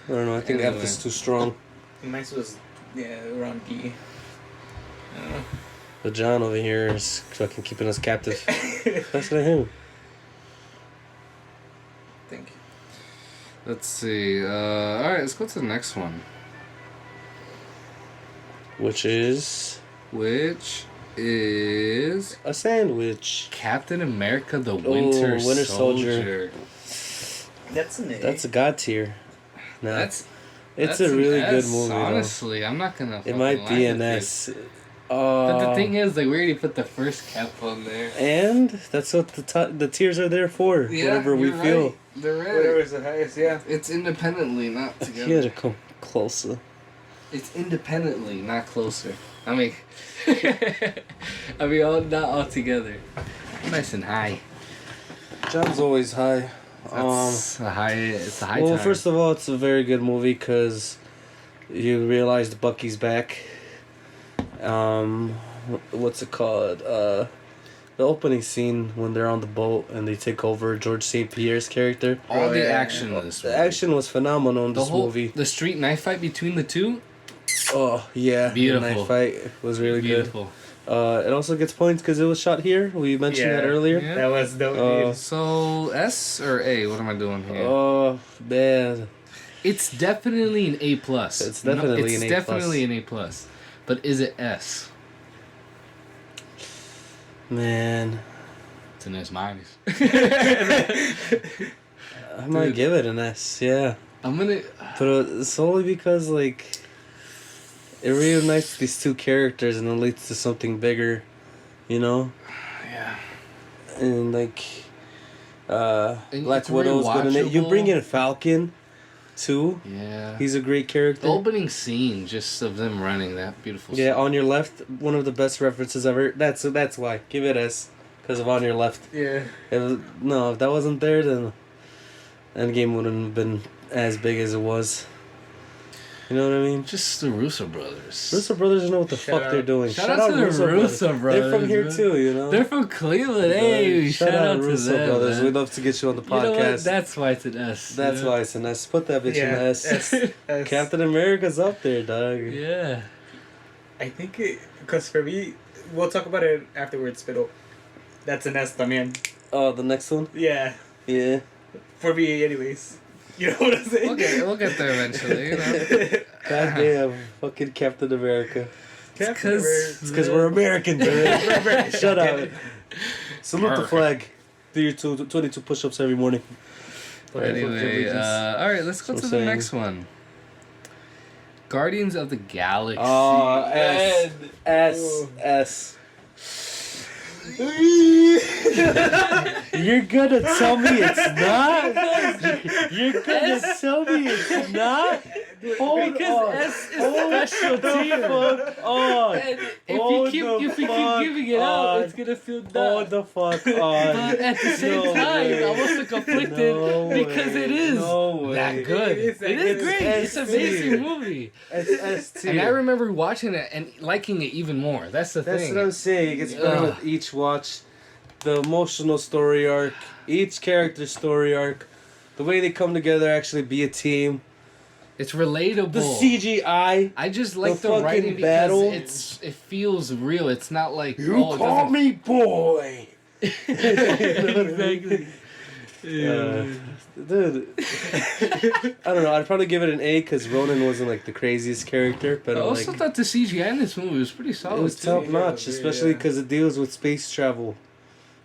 I don't know, I think F
Anyway.
is too strong.
mine was, around D. I don't know.
But John over here is fucking keeping us captive. That's not him.
Thank you.
Let's see. Alright, let's go to the next one.
Which is
Which is
a sandwich.
Captain America the Winter
Winter
Soldier.
That's an A.
That's a god tier. Nah,
It's
it's
an
a really
S,
good movie, though.
honestly. I'm not gonna
It might be an
lie with
S.
you. But the thing is, like, we already put the first cap on there.
And that's what the tiers are there for. Whatever we
you're
feel.
right. They're right.
Whatever's the highest, yeah.
It's independently, not
You
together.
gotta come closer.
It's independently, not closer. I mean, not all together. Nice and high.
John's always high.
It's a high
Well,
time.
first of all, it's a very good movie because you realize Bucky's back. What's it called? The opening scene when they're on the boat and they take over George St. Pierre's character.
all the
yeah.
action of this
The
movie.
action was phenomenal in
The
this
whole
movie.
the street knife fight between the two.
Oh yeah,
Beautiful.
The knife fight was really
Beautiful.
good. It also gets points because it was shot here. We mentioned that earlier.
Yeah.
That was dope, dude.
So S or A? What am I doing here?
Oh man,
It's definitely an A plus.
It's definitely an A+.
It's definitely an A plus. But is it S?
man,
It's an S minus.
I might
Dude.
give it an S. Yeah.
I'm gonna.
But solely because, like, it reunites these two characters and it leads to something bigger, you know?
Yeah.
And, like,
And
Black
it's
Widow's good in it. You
rewatchable.
bring in Falcon, too.
Yeah.
He's a great character.
The opening scene, just of them running, that beautiful.
Yeah,
scene.
On Your Left, one of the best references ever. That's why. Give it S. Because of On Your Left.
Yeah.
If that wasn't there, then Endgame wouldn't have been as big as it was. You know what I mean?
Just the Russo brothers.
Russo brothers know what the
Shout
fuck
out.
they're doing.
Shout out to the Russo brothers.
They're from here
man.
too, you know?
They're from Cleveland. Hey, shout out to
Russo
them,
brothers.
man.
We'd love to get you on the
You know what?
podcast.
That's why it's an S.
That's why it's an S. Put that bitch in
Yeah.
the S.
S.
Captain America's up there, dog.
Yeah.
I think because for me, we'll talk about it afterwards, pero that's an S también.
Oh, the next one?
Yeah.
Yeah.
For me, anyways. You know what I'm saying?
We'll get there eventually, you know.
Goddamn, fucking Captain America.
Captain America.
It's because we're Americans, man. Shut up. Salute the
America.
flag. Do your 22 push-ups every morning.
Anyway, alright, let's go
So
to the
saying.
next one. Guardians of the Galaxy.
Oh, S.
Oh.
S. You're gonna tell me it's not? You're gonna tell me it's not? Hold
Because
on.
S is
Hold
special
the
to you.
fuck on.
And
Hold
if you
the
keep
fuck
giving it out,
on.
it's gonna feel
Hold
dumb.
the fuck on.
But at the same
No
time,
way.
I wasn't conflicted
No
because
way.
it is
No way.
that good.
It is that
It
good.
is great. It's an
S
amazing
tier.
movie.
S tier.
And I remember watching it and liking it even more. That's the
That's
thing.
what I'm saying. It gets better
Ugh.
with each watch. The emotional story arc, each character's story arc, the way they come together, actually be a team.
It's relatable.
The CGI.
I just like
the
the,
fucking
writing because
battle.
it feels real. It's not like
You
oh, it
call
doesn't-
me boy.
Exactly.
Dude, I don't know. I'd probably give it an A because Ronan wasn't like the craziest character, but
I also
like
thought the CGI in this movie was pretty solid.
it was
too.
top notch,
Yeah,
especially
yeah.
because it deals with space travel.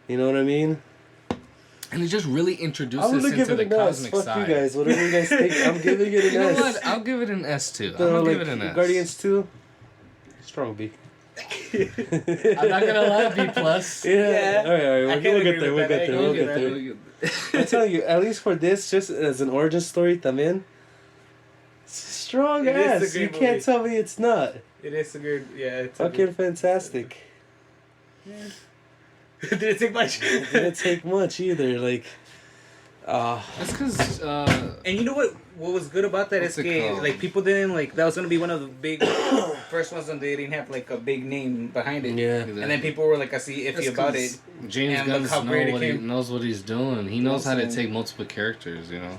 You know what I mean?
And it just really introduces
I'm
us
gonna give
into
it
the
an S.
cosmic
Fuck
side.
you guys. Whatever you guys think, I'm giving it an
You know
S.
what? I'll give it an S too. I'm
So,
gonna
like,
give it an S.
Guardians 2, strong B.
I'm not gonna lie, B plus.
Yeah.
Yeah.
All right.
I
We'll
can't
get
agree
there.
with
We'll
that.
get there.
I
We'll
can
get
agree
there. I'm telling you, at least for this, just as an origin story, también, it's a strong
It is a
ass. You
great
can't
movie.
tell me it's not.
It is a good, yeah. It's a
Fucking fantastic.
good. Did it take much?
It didn't take much either. Like,
That's because
And you know what was good about that
What's
is
it
que,
called?
like people didn't like that was gonna be one of the big first ones and they didn't have like a big name behind it.
yeah.
And then people were like iffy
That's
about it.
'cause James
And
Gunn
look how great it came.
knows what he's doing. He knows how to
Also-
take multiple characters. You know.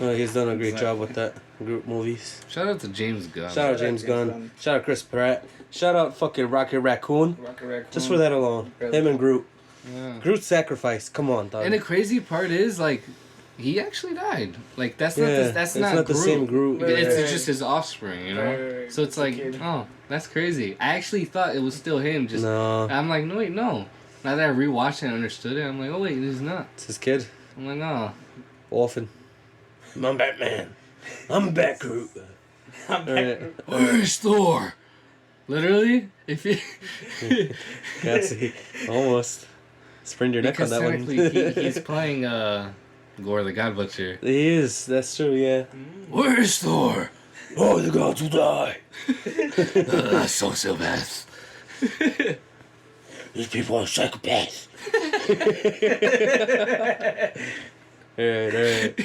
Oh, he's done a great
Exactly.
job with that group movies.
Shout out to James Gunn.
Shout out James Gunn. Shout out Chris Pratt. Shout out fucking Rocket Raccoon. Just for that alone. Him and Groot.
Yeah.
Groot sacrifice. Come on, dog.
And the crazy part is like, he actually died. Like that's not
Yeah,
that's
it's
not
not the
Groot.
same Groot.
It's
Right.
just his offspring, you know.
Right.
So it's
The
like,
kid.
oh, that's crazy. I actually thought it was still him. Just
No,
I'm like, no wait, no. Now that I rewatched it and understood it, I'm like, oh wait, he's not.
it's his kid.
I'm like, no.
Orphan. I'm Batman. I'm Bat Groot. Alright.
Where's Thor? Literally, if you
Can't see. Almost. Sprained your neck on
because
that one.
technically he's playing Gore the God Butcher.
He is. That's true. Yeah.
Where's Thor?
Oh, the gods will die.
Sociopath.
These people are psychopaths. Alright.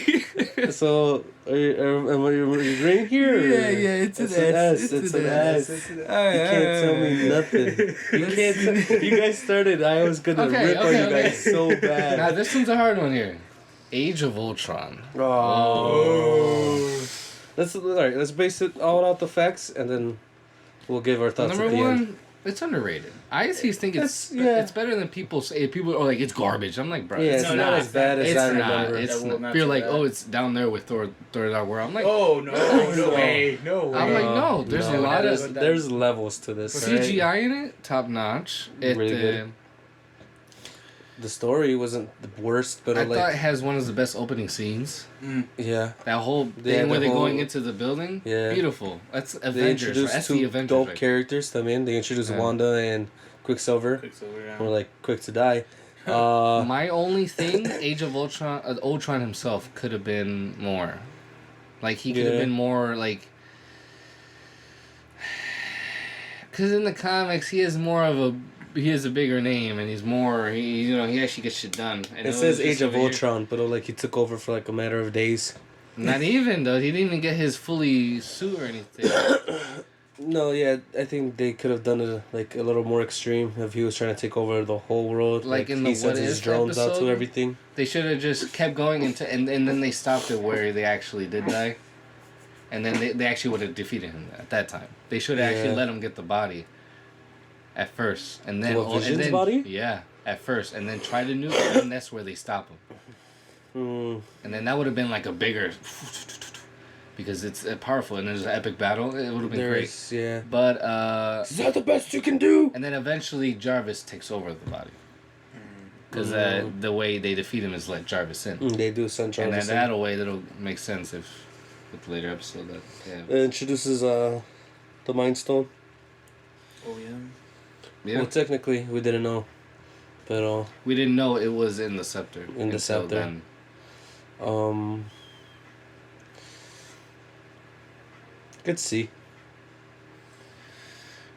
So, are you agreeing here?
Yeah, yeah, it's an
It's
S.
It's an S. You
Alright,
can't tell me nothing. You can't. You guys started. I was gonna rip on you guys so bad.
Now this one's a hard one here. Age of Ultron.
Oh. Let's alright. Let's base it all out the facts, and then we'll give our thoughts
Number
at the
one,
end.
it's underrated. I actually think
It's
better than people say. People are like it's garbage. I'm like, bro,
Yeah,
it's
it's
No,
not
not as bad as
It's
I
not.
remember.
It's
I will
not.
not
You're
say
like,
that.
oh, it's down there with Thor Dark World. I'm like,
Oh no! No way! No way!
I'm like, no. There's a lot of
there's levels to this. right?
CGI in it, top notch. It,
Really good. The story wasn't the worst, but
I
like
thought it has one of the best opening scenes.
yeah,
That whole thing
Yeah,
where
the
they're
whole-
going into the building.
Yeah.
Beautiful. That's
they
Avengers. Right?
introduced
That's the
two
Avengers.
dope
right?
characters. I mean, they introduced
Yeah.
Wanda and Quicksilver. Who were like quick to die.
My only thing, Age of Ultron, Ultron himself could have been more. Like he could have
Yeah.
been more like. Because in the comics, he is a bigger name, and he actually gets shit done. And
It
was
says
just
Age of
over here-
Ultron, but like he took over for like a matter of days.
Not even though he didn't even get his fully suit or anything.
No, yeah, I think they could have done it like a little more extreme if he was trying to take over the whole world.
Like in
he
the
sends
What
his
If
drones out to
episode?
everything.
They should have just kept going and then they stopped it where they actually did die. and then they actually would have defeated him at that time. They should have actually let him get the body at first, and then
Vision's body?
Yeah, at first, and then try to nuke, and that's where they stop him. And then that would have been like a bigger, because it's powerful and there's an epic battle. It would have been great.
Yeah.
But
is that the best you can do?
And then eventually Jarvis takes over the body. Because the way they defeat him is let Jarvis in.
They do send Jarvis in.
And then that way that'll make sense if with the later episode that
it introduces the Mind Stone.
Oh yeah.
Yeah.
Well, technically we didn't know, but
we didn't know it was in the scepter.
In the scepter. Then. Good C.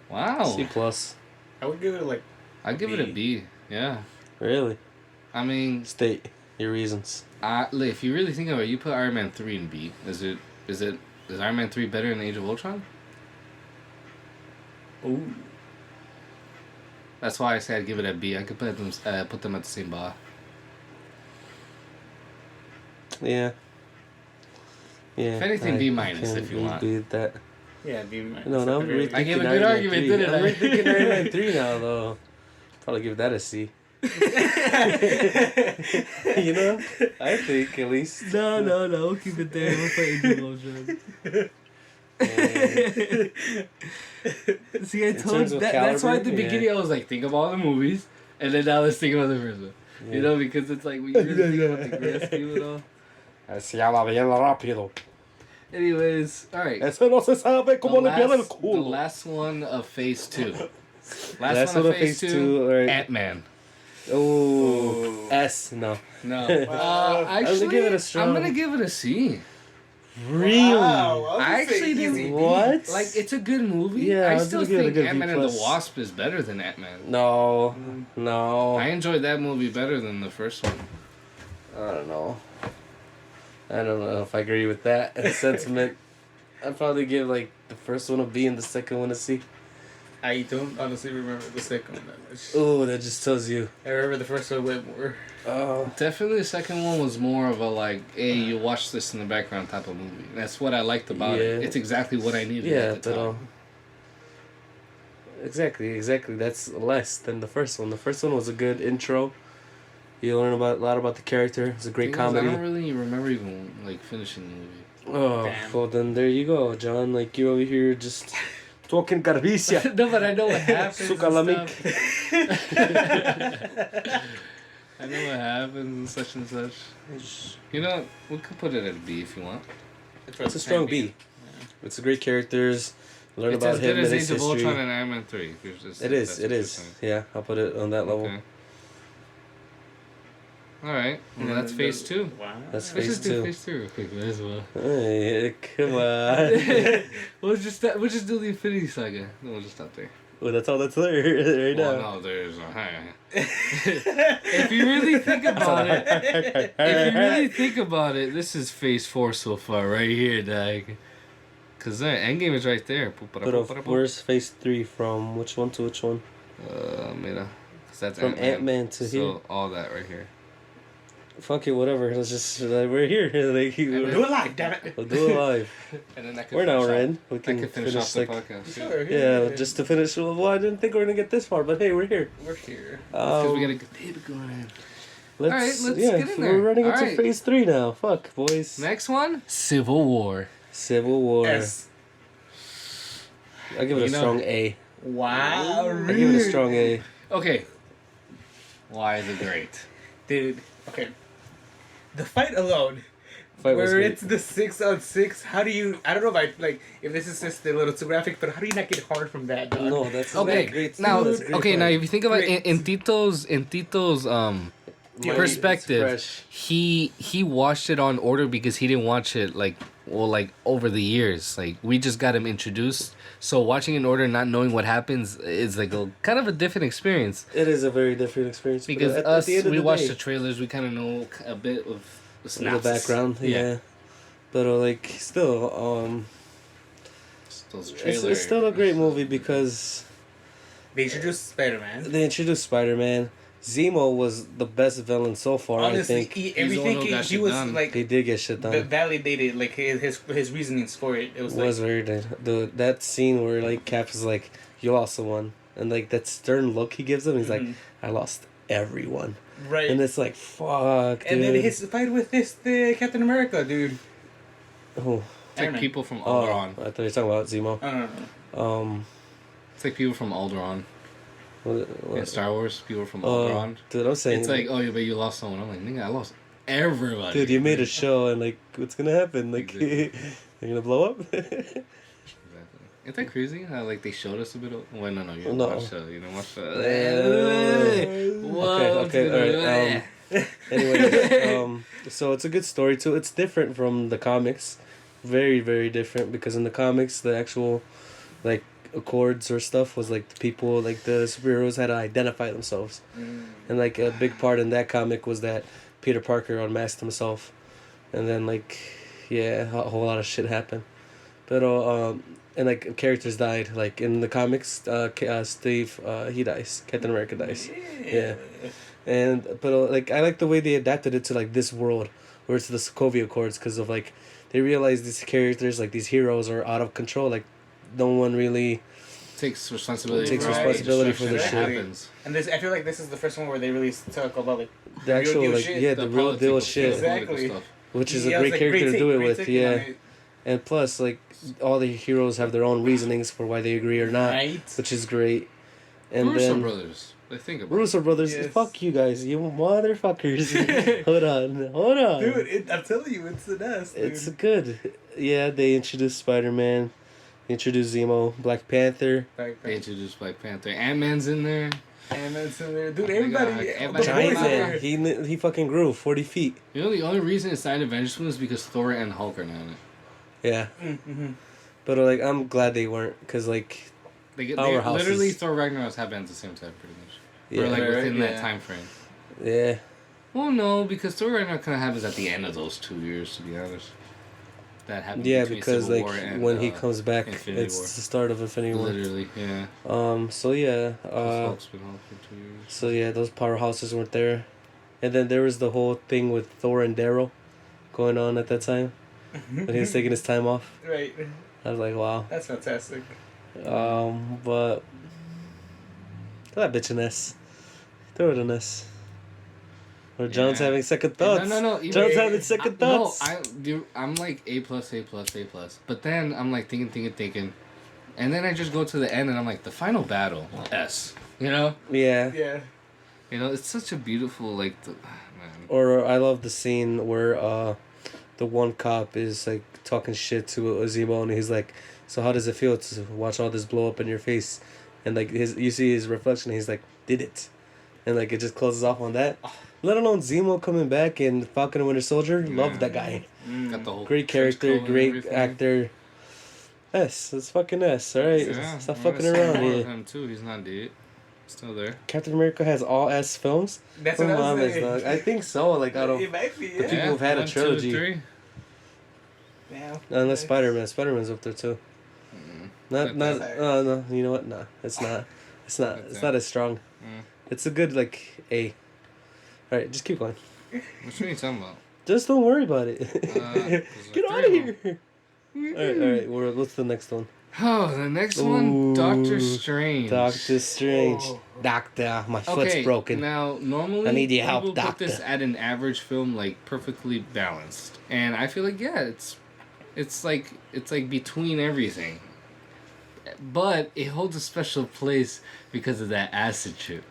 Wow.
C plus.
I would give it
I'd give it a B. Yeah.
Really?
I mean,
state your reasons.
If you really think about it, you put Iron Man 3 in B. Is Iron Man 3 better than Age of Ultron?
Ooh.
That's why I said I'd give it a B. I could put them at the same bar.
Yeah. Yeah.
If anything, B minus if you want.
That.
Yeah, B minus.
No, now
I gave a good argument, didn't I?
I'm rethinking Iron Man 3 now, though. Probably give that a C. You know? I think, at least.
No. We'll keep it there. We'll play Age of Ultron. See, I told you that's why at the beginning I was like, think of all the movies, and then now let's think about the first one. Yeah. You know, because it's like, we really think about the grand scheme and all.
Se habla bien rápido.
Anyways, alright.
Eso no se sabe como limpiar el culo.
The last one of Phase 2. Last one of Phase 2,
right.
Ant-Man.
Oh, S, no.
Actually, I'm gonna give it a C.
Really?
Wow,
I actually didn't.
What?
Like, it's a good movie.
Yeah,
I still think Ant-Man and the
B+.
Wasp is better than Ant-Man.
No.
I enjoyed that movie better than the first one.
I don't know if I agree with that sentiment. I'd probably give like the first one a B and the second one a C.
I don't honestly remember the second one that much.
Oh, that just tells you.
I remember the first one way more.
Definitely the second one was more of a like, hey, you watch this in the background type of movie. That's what I liked about it. It's exactly what I needed at the time.
Exactly. That's less than the first one. The first one was a good intro. You learn a lot about the character. It's a great comedy.
I don't really remember even like finishing the movie.
Oh, damn. Well then there you go, John. Like you over here just talking garbicia.
No, but I know what happens. I know what happens and such and such. You know, we could put it at a B if you want.
It's a strong B. Yeah. It's a great characters. Learn about him and his history. It's as good as Age of
Ultron and Iron Man 3.
It is. Yeah, I'll put it on that level.
Okay. Alright, well that's Phase 2.
Wow. That's
Phase 2.
Phase 2
real quick, might as well.
Hey, come on.
we'll just do the Infinity Saga. Then we'll just stop there.
Well, that's all that's there right now.
No, there's a if you really think about it, this is Phase 4 so far, right here, dog. Cause Endgame is right there.
But where's Phase 3 from? Which one to which one?
Mira. Cause that's
from Ant-Man to here.
So all that right here.
Fuck it, whatever. Let's just we're here. Like,
we'll do it live, damn it.
We'll do it live.
And then
we're now in. We can
finish off the podcast.
Sure,
yeah, just to finish. Well, I didn't think we were gonna get this far, but hey, we're here.
We're here.
Because we got a good paper going in.
Let's
get in there.
We're running into Phase 3 now. Fuck, boys.
Next one, Civil War.
S. I'll give it a strong A.
Wow,
really? I give it a strong A.
Okay. Why is it great?
Dude, okay. The fight alone, where it's the 6-on-6, how do you... I don't know if this is just a little too graphic, but how do you not get hard from that, dog?
No, that's
okay.
Great.
Now,
that's great
okay, now if you think about it, in Tito's perspective, he watched it on order because he didn't watch it over the years. Like, we just got him introduced. So watching in order, not knowing what happens, is like a kind of a different experience.
It is a very different experience.
Because we watch the trailers, we kind of know a bit of the
background. Yeah. But still, it's still a great movie because
they introduced Spider-Man.
Zemo was the best villain so far.
Honestly,
I think
everything he was
done.
like
he did get shit done.
validated, like his reasonings for it. It was like
Very good. That scene where like Cap is like, "You lost someone," and like that stern look he gives him, he's like, "I lost everyone."
right,
And it's like, fuck, dude.
and then his fight with the Captain America, dude.
Oh,
It's like people from
oh,
Alderaan.
I thought you were talking about Zemo.
No.
It's like people from Alderaan.
What?
In Star Wars, people from Alderaan.
Dude, I'm saying
It's like, oh, yeah, but you lost someone. I'm like, nigga, I lost everybody.
dude, you made a show, and like, what's gonna happen? Like,
Exactly.
you're gonna blow up?
Exactly. Isn't that crazy how like they showed us a bit of... Well, no, you didn't
No.
watch the... You didn't watch the...
Okay, alright. Anyway, so it's a good story too. It's different from the comics, very very different, because in the comics the actual like accords or stuff was like the people, like the superheroes had to identify themselves, and like a big part in that comic was that Peter Parker unmasked himself, and then like yeah, a whole lot of shit happened, but and like characters died. Like in the comics, Steve he dies. Captain America dies. Yeah. And but like I like the way they adapted it to like this world where it's the Sokovia Accords, because of like they realize these characters, like these heroes, are out of control. Like no one really
takes responsibility.
Takes
for
responsibility for
destruction
the
that
shit.
happens.
And this, I feel like this is the first one where they really talk about like
the actual
deal
like
shit,
yeah the real deal
political
shit,
Exactly.
stuff.
which is
Yeah,
a great
it's like
character to do it
great
with.
taking on
Yeah,
it.
and plus like all the heroes have their own reasonings for why they agree or not,
Right.
which is great. And
Russo
then
brothers. They think about
Russo brothers,
Yes.
fuck you guys, you motherfuckers. hold on.
Dude, I'm telling you, it's the best. Dude.
It's good. Yeah, they introduced Spider-Man, introduced Zemo, Black Panther,
Like,
They introduced Black Panther. Ant-Man's in there.
and it's in there, dude.
Oh my
Everybody,
God,
the
everybody-
Giant
boys are
Man.
there.
He fucking grew 40 feet.
You know, the only reason it's not an Avengers film is because Thor and Hulk are now in it.
Yeah.
Mm-hmm.
But like, I'm glad they weren't, because like,
They
Powerhouses.
literally Thor Ragnarok happened at the same time, pretty much.
yeah,
Or like
Right,
within that
yeah.
time frame.
yeah.
Well, no, because Thor Ragnarok kind of happens at the end of those 2 years, to be honest. That happened.
Yeah,
between
because
Civil
like
War and,
when he comes back,
Infinity
it's
War.
the start of Infinity War.
Literally, yeah.
So yeah,
Hulk's been Hulk for 2 years.
so yeah, those powerhouses weren't there, and then there was the whole thing with Thor and Daryl going on at that time when he was taking his time off.
Right.
I was like, wow.
That's fantastic.
But that bitch an S. Throw it an S. Or John's
Yeah.
having second thoughts.
No.
John's having second thoughts.
I'm like A+. But then I'm like thinking. And then I just go to the end and I'm like, the final battle, S. You know?
Yeah.
Yeah.
You know, it's such a beautiful, like, man.
Or I love the scene where the one cop is like talking shit to Zemo, and he's like, "So how does it feel to watch all this blow up in your face?" And like you see his reflection, and he's like, "Did it?" And like it just closes off on that. Let alone Zemo coming back and Falcon and Winter Soldier. Love that guy.
Got the whole
Great
trench
character,
coat and
great
everything.
actor. S, it's fucking S. All right,
Yeah,
stop
I'm
fucking
gonna see
around
more of
here.
him too. He's not dead. Still there.
Captain America has all S films.
That's
Come
what I
on,
was saying.
dog. I think so. Like I
It
don't.
might be,
the
yeah.
people who've had a
1, 2,
trilogy.
3.
Yeah.
Unless Spider-Man's up there too. Not
That's-
no. You know what? Nah, it's not. It's not.
That's
It's
it.
not as strong.
Mm.
It's a good like A. All right, just keep going.
What are you talking about?
Just don't worry about it.
there's
Get
like
out of
3 of
here. All right. What's the next one?
Oh, the next one,
Ooh,
Doctor Strange.
Doctor Strange.
Oh.
Doctor, my foot's
Okay,
broken.
now normally
I need your help,
people put this
doctor.
at an average film, like perfectly balanced, and I feel like it's like between everything, but it holds a special place because of that acid trip.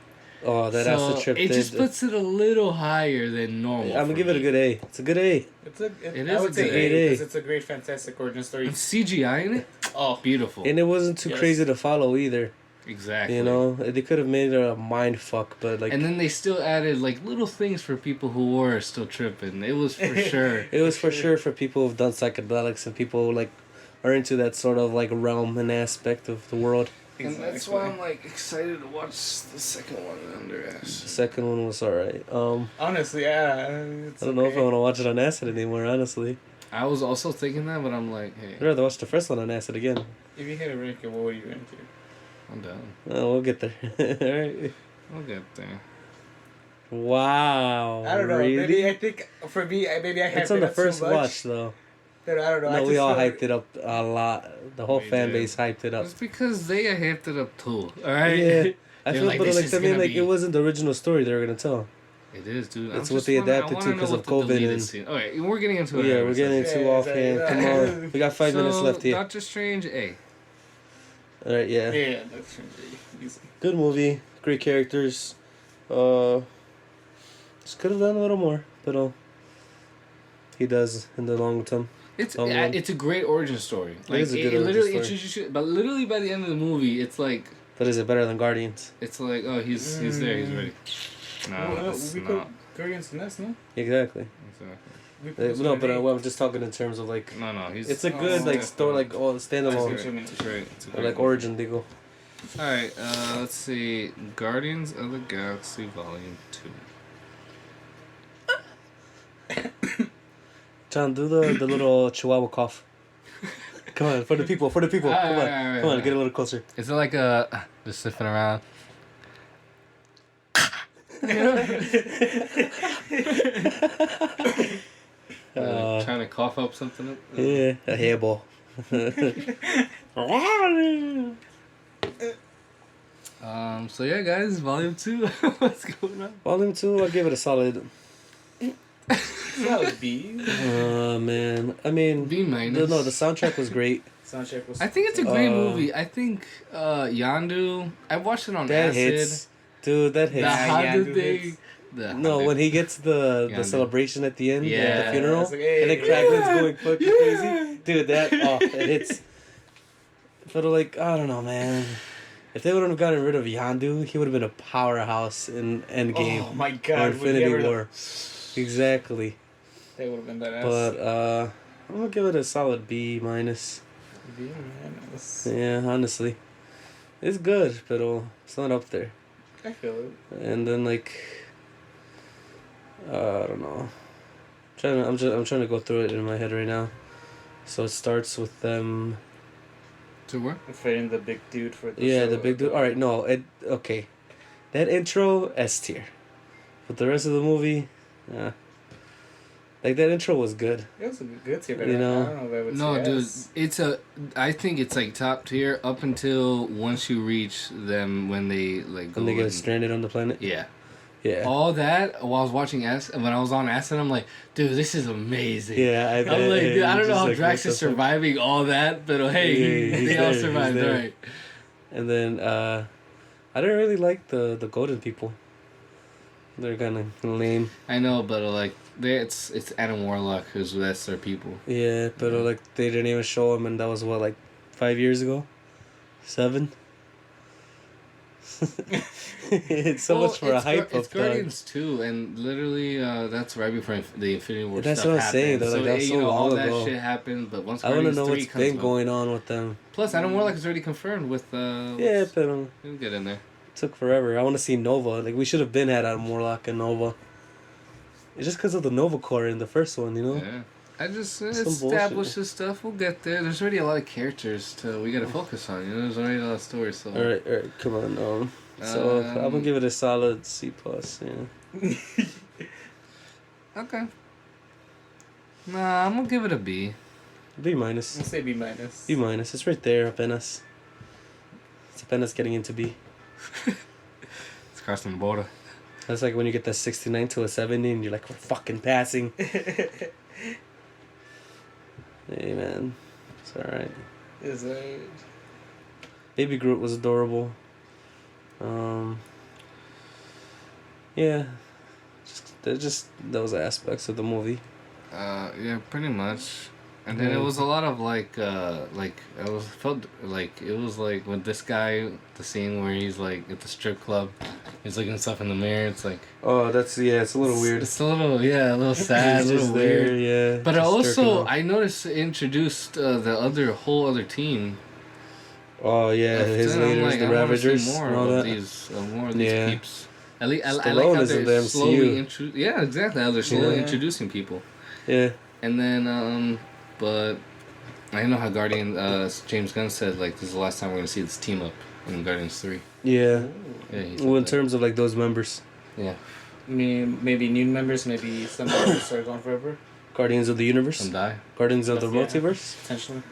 Oh, that
So
acid trip.
it
did-
just puts it a little higher than normal.
I'm gonna
for
give it a
me.
good A. It's a good A.
It
I
is
would
a
say
good
A
A.
because it's a great, fantastic origin story.
And CGI in it,
Oh,
beautiful.
And it wasn't too
Yes.
crazy to follow either.
Exactly.
You know, they could have made it a mind fuck, but like
And then they still added like little things for people who were still tripping. It was for sure.
it was for sure for people who've done psychedelics and people who like are into that sort of like realm and aspect of the world.
And that's why I'm like excited to watch the second one under
The
S.
second one was alright.
honestly, yeah. It's
I don't know if I
okay.
want to watch it on acid anymore. Honestly,
I was also thinking that, but I'm like, hey,
I'd rather watch the first one on acid again.
If you hit a rank, what would you rank it?
I'm down.
Oh, we'll get there. Alright.
We'll get there.
Wow.
I don't know.
Really?
Maybe I think for me, maybe I hyped
It's on
it
the
up
first
so much.
watch though.
That I don't know.
No, we all hyped it up a lot. The whole
We
fan
did.
base hyped it up.
It's because they hyped it up too. Alright?
Yeah. I
They're
feel,
like,
but
this
like
is
I mean,
gonna
like
be-
it wasn't the original story they were gonna tell.
It is, dude.
It's what they adapted to because of COVID and.
Okay, we're getting into it.
Yeah, we're getting into
Yeah,
offhand.
yeah.
Come on, we got 5 minutes left here.
Doctor Strange, A.
All right, yeah.
Yeah, that's easy.
Good movie, great characters. Just could have done a little more, but he does in the long term.
It's
Long run.
it's a great origin story. Like
is a good
it
origin
literally
story.
introduces you, but literally by the end of the movie, it's like
But is it better than Guardians?
oh he's there, he's ready. No,
Well,
it's
we
not.
could Guardians of the Nest, no?
Exactly.
Exactly.
No, but I'm just talking in terms of like.
No, he's.
It's a good like story, like standalone,
It's great. It's a
or
great
like
movie.
origin, they go.
All right, let's see. Guardians of the Galaxy Volume 2.
John, do the little Chihuahua cough. Come on, for the people, Come on,
Alright,
come on, get a little closer.
Is it like just sniffing around? Trying to cough up something up?
Yeah, a hairball.
So yeah, guys, Volume 2. What's going on?
Volume 2, I'll give it a solid.
That would be.
Man, I mean,
B minus.
the soundtrack was great.
Soundtrack was.
I think it's a great movie. I think Yandu. I watched it on
That
acid.
hits, dude. That
The
hits.
Handu
Yandu
thing.
hits.
No, when he gets the
Yandu.
celebration at the end,
Yeah.
at the funeral,
It's like, hey,
and then Craglin's
yeah,
going fucking
yeah.
crazy, dude. That it hits. But like, I don't know, man. If they wouldn't have gotten rid of Yandu, he would have been a powerhouse in Endgame
Oh my
or
god!
Infinity War. Exactly.
That would have been badass.
But I'm gonna give it a solid B minus.
B minus.
Yeah, honestly, it's good, but it's not up there.
I feel it.
And then like, I don't know. I'm trying to go through it in my head right now. So it starts with them.
To where?
Fighting the big dude for the
Yeah,
show.
the big dude. All right, no, okay. That intro S tier, but the rest of the movie, like that intro was good.
It was a good tier, but
You know?
I don't know if I would
No,
say
dude,
yes.
I think it's like top tier up until once you reach them when they like go
When they get
and-
stranded on the planet.
Yeah.
Yeah.
All that while I was watching when I was on Acid, I'm like, dude, this is amazing.
Yeah,
I'm like, dude, I don't know how
like,
Drax
what
is
the fuck?
surviving all that, but hey,
Yeah, he's
they all
there,
survived,
he's there.
alright.
And then I didn't really like the golden people. They're kind of lame.
I know, but like, it's Adam Warlock that's their people.
Yeah, but like they didn't even show them, and that was what, like 5 years ago, 7. It's so much for a hype
It's
up time.
Guardians 2, and literally that's right before the Infinity War
That's
stuff
what I'm
happened.
saying, though, like, that was so
all
long
that
ago.
shit happened, but once
I want to
Guardians
know
3
what's
comes
been
out-
going on with them.
Plus, Adam Warlock is already confirmed with
Yeah, but
we'll get in there.
took forever. I want to see Nova. Like we should have been had Adam Warlock and Nova. It's just because of the Nova Corps in the first one, you know.
Yeah. I just
Some
establishes stuff. We'll get there. There's already a lot of characters we gotta focus on. You know, there's already a lot of stories. So.
All right, come on. So I'm gonna give it a solid C plus. Yeah.
Okay. Nah, I'm gonna give it a B.
B minus.
I'll say B minus.
B minus. It's right there, apenas. It's apenas getting into B.
It's crossing the border.
That's like when you get that 69 to a 70 and you're like, we're fucking passing. Hey, man. It's alright.
Is it?
Baby Groot was adorable. Yeah. Just those aspects of the movie.
Yeah, pretty much. And then it was a lot of it was like when this guy, the scene where he's like at the strip club, he's looking at stuff in the mirror. It's like,
Oh, it's a little weird.
It's a little sad, a
He's
little
just
weird.
there, yeah.
But
just jerking
also,
off.
I noticed it introduced the whole other team.
Oh yeah, his
Then I'm
leaders,
like,
the
I wanna
Ravagers,
see more
and all
of
that.
more of these
Yeah.
peeps. I like
Stallone
how
is in
they're
the
slowly
MCU.
yeah, exactly. How they're slowly
Yeah.
introducing people.
Yeah.
And then, but I know how James Gunn said, like, this is the last time we're going to see this team up in Guardians 3.
Yeah.
Yeah, he said
Well, in
that.
terms of like those members.
Yeah.
maybe new members, maybe some members are gone forever.
Guardians of the Universe.
Some die.
Guardians of the
Yeah.
Multiverse.
Potentially.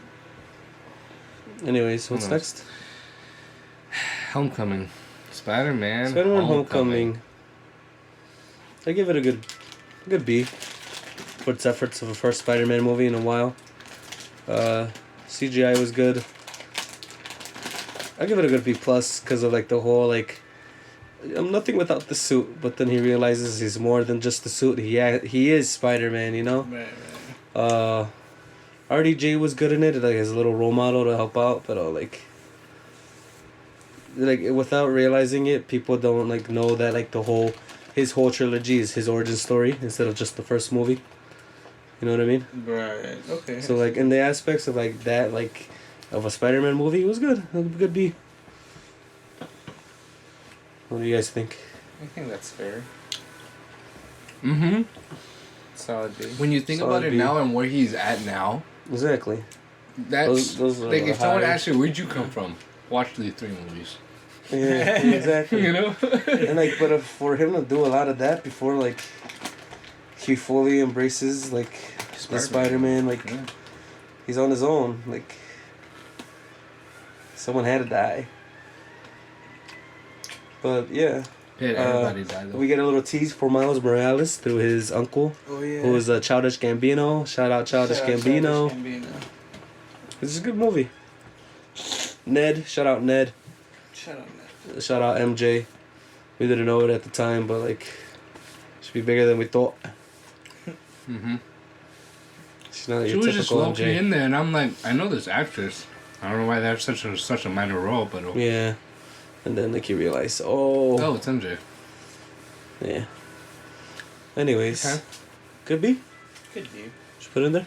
Anyways, what's
knows?
next?
Homecoming. Spider-Man.
Spider-Man Homecoming. I give it a good B for its efforts of a first Spider-Man movie in a while. CGI was good. I give it a good B plus because of like the whole like I'm nothing without the suit, but then he realizes he's more than just the suit. He is Spider-Man, you know.
Right.
RDJ was good in it, like as a little role model to help out, but like without realizing it, people don't like know that like his whole trilogy is his origin story instead of just the first movie. You know what I mean?
Right. Okay.
So like in the aspects of like that like of a Spider-Man movie, it was good. A good B. What do you guys think?
I think that's fair.
Mm-hmm.
Solid B.
When you think
Solid
about it
B.
now and where he's at now,
Exactly.
that's
Those are
like if someone
high.
asked you where'd you come from, watch these 3 movies.
Yeah, exactly.
You know.
And like, but for him to do a lot of that before like he fully embraces like the Spider-Man, like
Yeah.
he's on his own. Like someone had to die. But yeah,
Everybody died though.
we get a little tease for Miles Morales through his uncle,
Oh yeah.
who is Childish Gambino. Shout out Childish Gambino. It's a good movie. Ned, shout out Ned.
Shut up, man.
Shout out MJ. We didn't know it at the time, but like, should be bigger than we thought.
Mm-hmm.
She's not
She
your
was just
typical
low-key
MJ.
in there, and I'm like, I know this actress. I don't know why they have such a minor role, but
Yeah, and then like you realize, oh,
it's MJ.
yeah. Anyways,
Okay.
could be.
Good view.
Should put it in there.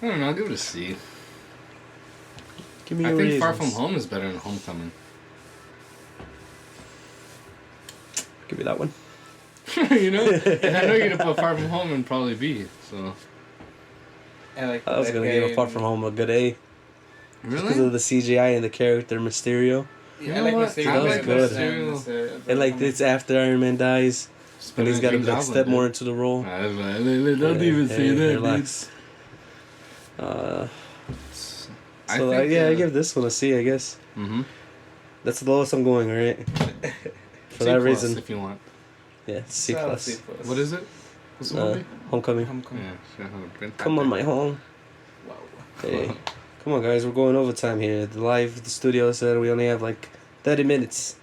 I don't know. I'll give it a C.
Give me
I
your
think Far
reasons.
From Home is better than Homecoming.
Give me that one.
You know, and I know you're gonna put Far From Home and probably B. So
I like.
I was gonna give Far From Home a good A because
really,
of the CGI and the character Mysterio.
Yeah,
You
I
know
like
what?
Mysterio.
That was
I like
good.
Mysterio.
And like it's after Iron Man dies,
It's
and
better
he's
than
got to
Green
like
Goblin
step
did.
more into the role.
Don't even say that,
relax.
dude.
So I give this one a C, I guess.
Mm-hmm.
That's the lowest I'm going, alright? For that reason.
if you want.
Yeah, C
Solid
plus.
C plus.
What is it? What's the movie?
Homecoming.
Homecoming.
Yeah, sure.
Come on, my home.
Wow.
Hey, come on, guys. We're going overtime here. The studio said we only have like 30 minutes.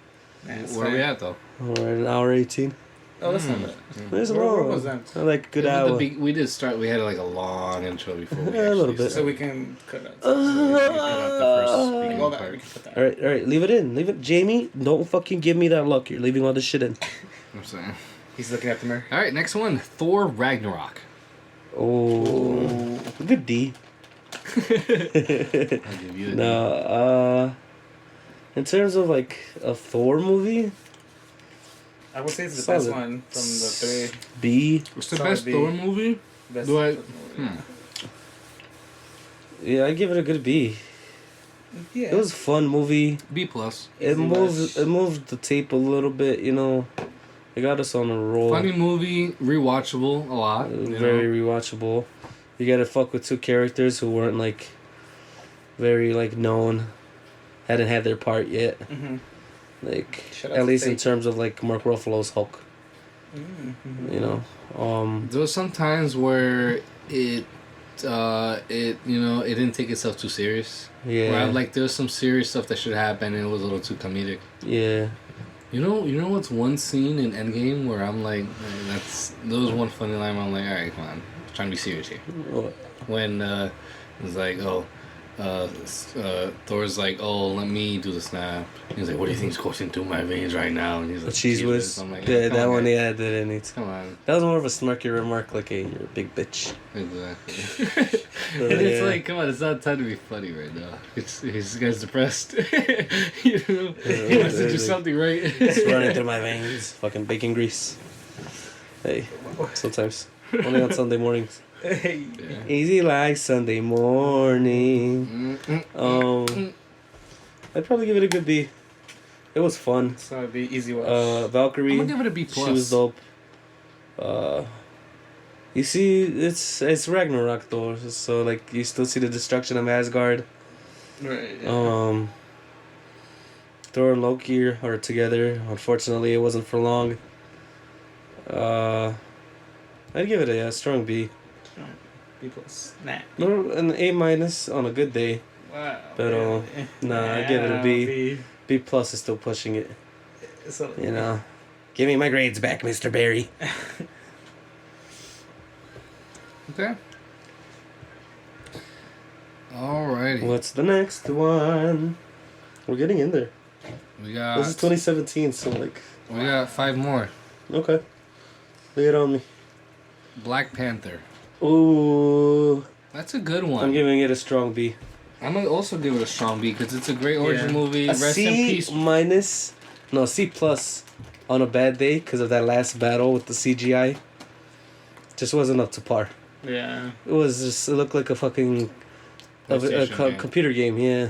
Nice.
Where are we at though?
We're at an hour 18.
Oh, that's not bad.
There's a
Where
long.
was that?
Like a good
It was
hour.
we did start. We had like a long intro before. We
Yeah, a little
actually
bit.
So we can cut out.
So we cut out the first beginning
All that,
part.
we can put that.
All right. Leave it in. Leave it. Jamie, don't fucking give me that look. You're leaving all this shit in.
I'm saying.
He's looking at the mirror.
All right, next one. Thor Ragnarok.
Oh, good D.
I'll give you a D.
No, in terms of like a Thor movie,
I would say it's the
Solid.
best one from the 3.
B.
What's the
Solid
best
B.
Thor movie?
Best
Do I-
Thor movie.
Yeah, I give it a good B.
Yeah.
It was a fun movie.
B plus.
It
Easy watch.
moved the tape a little bit, you know. It got us on a roll.
Funny movie, rewatchable a lot. You
Very
know?
rewatchable. You gotta fuck with 2 characters who weren't like very like known, hadn't had their part yet.
Mhm.
Like
Shout out
at
to
least in
Tate.
terms of like Mark Ruffalo's Hulk.
Mhm.
You know.
There was some times where it didn't take itself too serious.
Yeah.
Where like there was some serious stuff that should happen and it was a little too comedic.
Yeah.
You know what's one scene in Endgame where I'm like, there was one funny line where I'm like, all right, come on, I'm trying to be serious here.
What?
When it's like, Thor's like, oh, let me do the snap. He's like, what do you think's coursing through my veins right now? And he's
The
like,
cheese whiz.
I'm like,
Yeah,
come
that
on,
one.
guys.
Yeah, didn't need.
Come on,
That was more of a snarky remark, like, "Hey, you're a big bitch."
exactly. And it's
Yeah.
like, come on, it's not time to be funny right now. This guy's depressed. You know, he wants to do something right.
It's running through my veins. Fucking bacon grease. Hey, sometimes. Only on Sunday mornings.
Hey.
Yeah.
Easy like Sunday morning. I'd probably give it a good B. It was fun.
So it'd be easy watch.
I'm
Valkyrie,
gonna give it a B plus.
she was dope. You see, it's Ragnarok though, so like you still see the destruction of Asgard.
Right. Yeah.
Thor and Loki are together. Unfortunately, it wasn't for long. I'd give it a strong B.
B plus. Nah.
No, an A minus on a good day.
Wow.
But nah, I'd give it a B. B plus is still pushing it.
So,
You know, give me my grades back, Mr. Barry.
Okay. Alrighty.
What's the next one? We're getting in there.
We got.
This is 2017, so like.
We got 5 more.
Okay. Lay it on me.
Black Panther.
Ooh.
That's a good one.
I'm giving it a strong B.
I'm gonna also give it a strong B because it's a great origin movie.
A
Rest
C
in peace.
minus. No, C plus on a bad day because of that last battle with the CGI. Just wasn't up to par.
Yeah.
It was just, it looked like a fucking
PlayStation
computer game, yeah.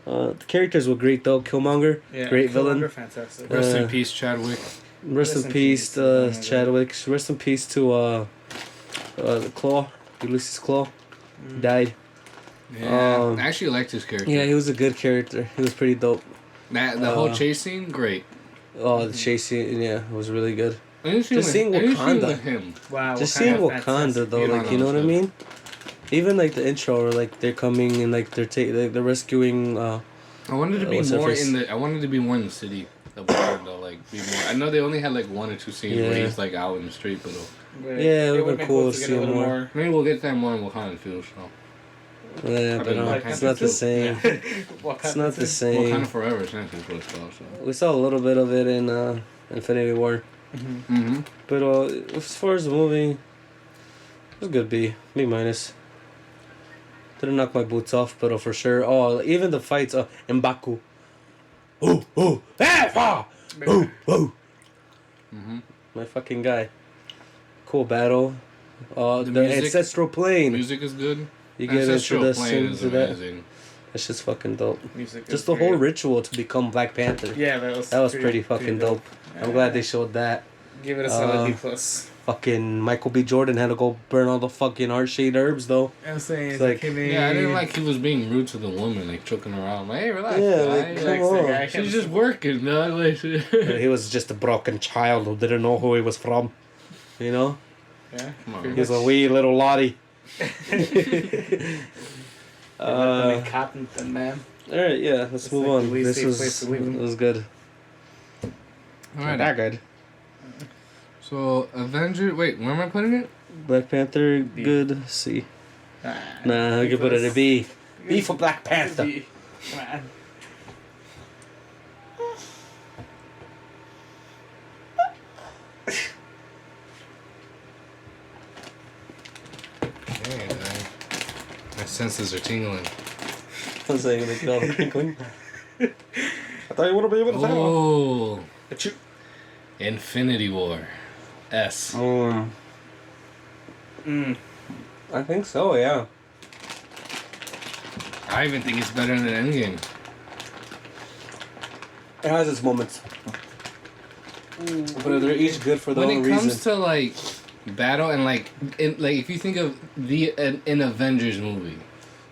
The characters were great though. Killmonger, great villain.
Fantastic.
Rest in peace, Chadwick.
Rest in peace, Chadwick. Rest in peace to the Claw, Ulysses Claw. Died.
Yeah, I actually liked his character.
Yeah, he was a good character. He was pretty dope.
The whole chase scene, great.
Oh, the chase scene, yeah, it was really good.
Just
seeing Wakanda.
with him.
Wow.
Just seeing Wakanda though, like you know what I mean. Even like the intro, where like they're coming and like they're rescuing.
I wanted to be more in the. I wanted to be more in the city of Wakanda, like be more. I know they only had like 1 or 2 scenes where he's like out in the street, but
yeah, it would be cool to see him more.
Maybe we'll get that more in Wakanda too. So.
Yeah, but it's not the same. It's not the same.
Wakanda Forever is actually cool stuff. So.
We saw a little bit of it in Infinity War. But as far as the movie, it was a good B. B minus. Didn't knock my boots off, but for sure. Oh, even the fights, M'Baku. My fucking guy. Cool battle. The ancestral plane.
Music is good.
You get into the
plane is amazing.
That's just fucking dope.
Music
just the whole ritual to become Black Panther.
Yeah, that was
pretty fucking dope. I'm glad they showed that.
Give it a solid B plus.
Fucking Michael B. Jordan had to go burn all the fucking heart-shaped herbs though.
I'm saying,
it's like,
I didn't like he was being rude to the woman, like choking her out. I'm like, hey, relax.
Yeah,
like,
come on.
She's just working, dog. Like,
he was just a broken child who didn't know who he was from. You know?
Yeah.
He was a wee little Lottie.
Cotton, man.
Alright, yeah, let's move on. This was good.
Alright.
That good.
So, Avenger. Wait, where am I putting it?
Black Panther, B. Good. C. Nah, I can put it a B. B for Black Panther.
B. Man.
Okay, my senses are tingling.
I was saying, they get all the crinkling. I thought you would be able to tell.
Oh. Infinity War. S.
I think so, yeah.
I even think it's better than Endgame.
It has its moments. But they're each good for their own reason.
When it comes to like battle and like if you think of an Avengers movie,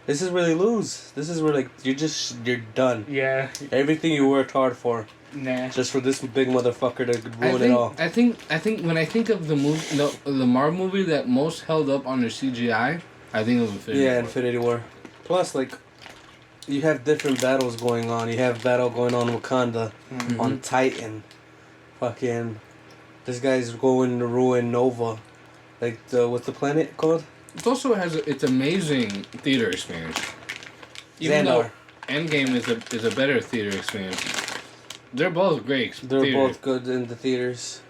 this is where they lose. This is where like you're done.
Yeah.
Everything you worked hard for.
Nah.
Just for this big motherfucker to ruin it all.
I think when I think of the movie, the Marvel movie that most held up on their CGI, I think it was Infinity War.
Infinity War. Plus, like, you have different battles going on. You have battle going on in Wakanda, on Titan. Fucking, this guy's going to ruin Nova. Like, what's the planet called?
It also has it's amazing theater experience. Even though Endgame is a better theater experience. They're both great.
They're both good in the theaters.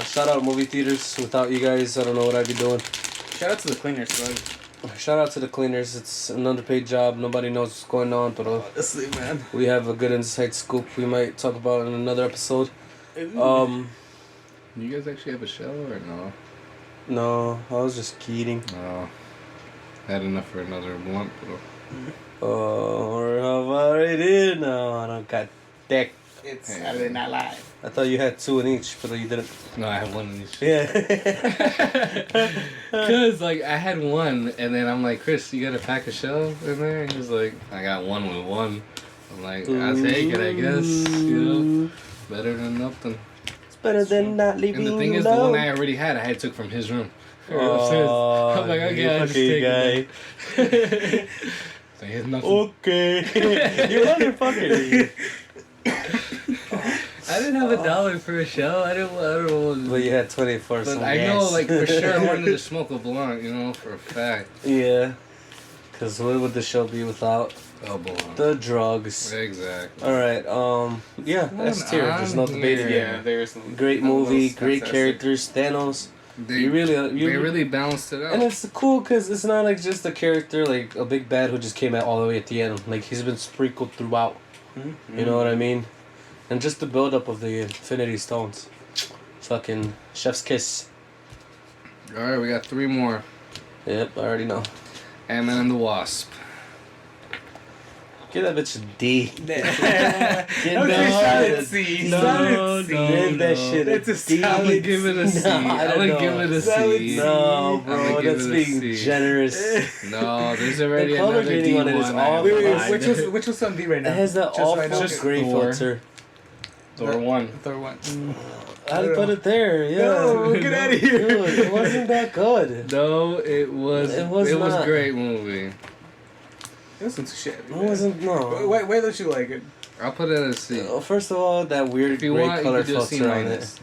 Shout out movie theaters. Without you guys, I don't know what I'd be doing.
Shout out to the cleaners, bro.
Shout out to the cleaners. It's an underpaid job. Nobody knows what's going on, but
honestly, man,
we have a good inside scoop we might talk about in another episode.
You guys actually have a show or no?
No, I was just kidding.
Oh, I had enough for another blunt, bro.
Or how about I did? No, I don't got dick.
It's Saturday Night Live.
I thought you had 2 in each, but you didn't.
No, I have one in each.
Yeah.
Cause like I had one, and then I'm like, Chris, you got a pack of shells in there? And he's like, I got one with one. I'm like, I'll take it, I guess. You know, better than nothing.
It's better than not leaving
And the
you
thing is, the
alone.
one I already had, I had took from his room.
Oh,
I'm like, okay,
you
I'll just
fucking
take it.
guy.
Like, it's nothing.
Okay. You motherfucker.
I didn't have $1 for a shell. I don't know.
But you had 20 for
But
some
I
gas.
know, like, for sure I wanted to smoke a blunt, you know, for a fact.
Yeah. Because what would the show be without
A blunt.
the drugs?
Exactly.
Alright, yeah, S tier. There's no debating
Yeah.
it.
There's
Great
no
movie,
those
great
fantastic.
characters. Thanos.
They really balanced it out.
And it's cool because it's not like just a character, like a big bad who just came out all the way at the end. Like, he's been sprinkled throughout.
Mm-hmm.
You know what I mean? And just the build up of the Infinity Stones. Fucking chef's kiss.
Alright, we got 3 more.
Yep, I already know.
Ant-Man and the Wasp.
Give that bitch a D.
Okay,
no,
solid C.
No,
Solid C.
Give that shit
It's a
D.
I'm gonna give it a C.
No,
I'm
I don't
gonna
know.
give it a
Solid
C.
No,
I'm
bro,
gonna give
that's
it a
being
C.
generous.
No, there's already
The color
another
grading
D1
on it is
I
all
have
Wait,
in
fine.
mind.
which was on D right now?
It has that
Just so I
awful
know.
Just
gray
Thor.
filter.
Thor 1.
Thor 1.
I'd put it there, yeah.
No, get out of here.
Dude, it wasn't that good.
No, it was
It was
a
not.
great movie.
It wasn't shit.
It wasn't, no.
Why don't you like it?
I'll put it at a C.
First of all, that weird
If you
gray
want, you
color
can do a C
filter on
minus.
it.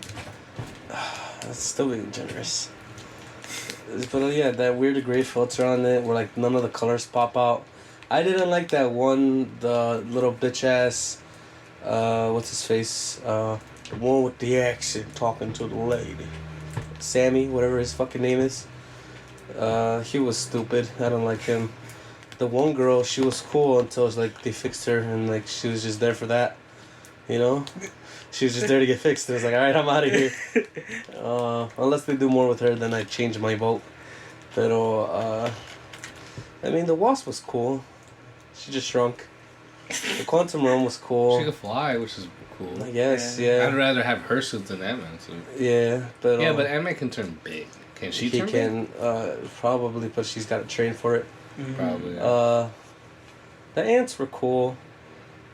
That's still being generous. But yeah, that weird gray filter on it where like none of the colors pop out. I didn't like that one, the little bitch ass, what's his face? The one with the accent talking to the lady. Sammy, whatever his fucking name is. He was stupid. I don't like him. The one girl, she was cool until like they fixed her and like she was just there for that. You know? She was just there to get fixed. And I was like, alright, I'm out of here. Unless they do more with her, then I change my vote. Pero, I mean, the Wasp was cool. She just shrunk. The Quantum Realm was cool.
She could fly, which is cool.
I guess, yeah.
I'd rather have her suit than Ant-Man suit.
Yeah, but
Yeah, but Ant-Man can turn big. Can she
he
turn
can probably, but she's got to train for it.
big? Probably. Yeah.
The ants were cool.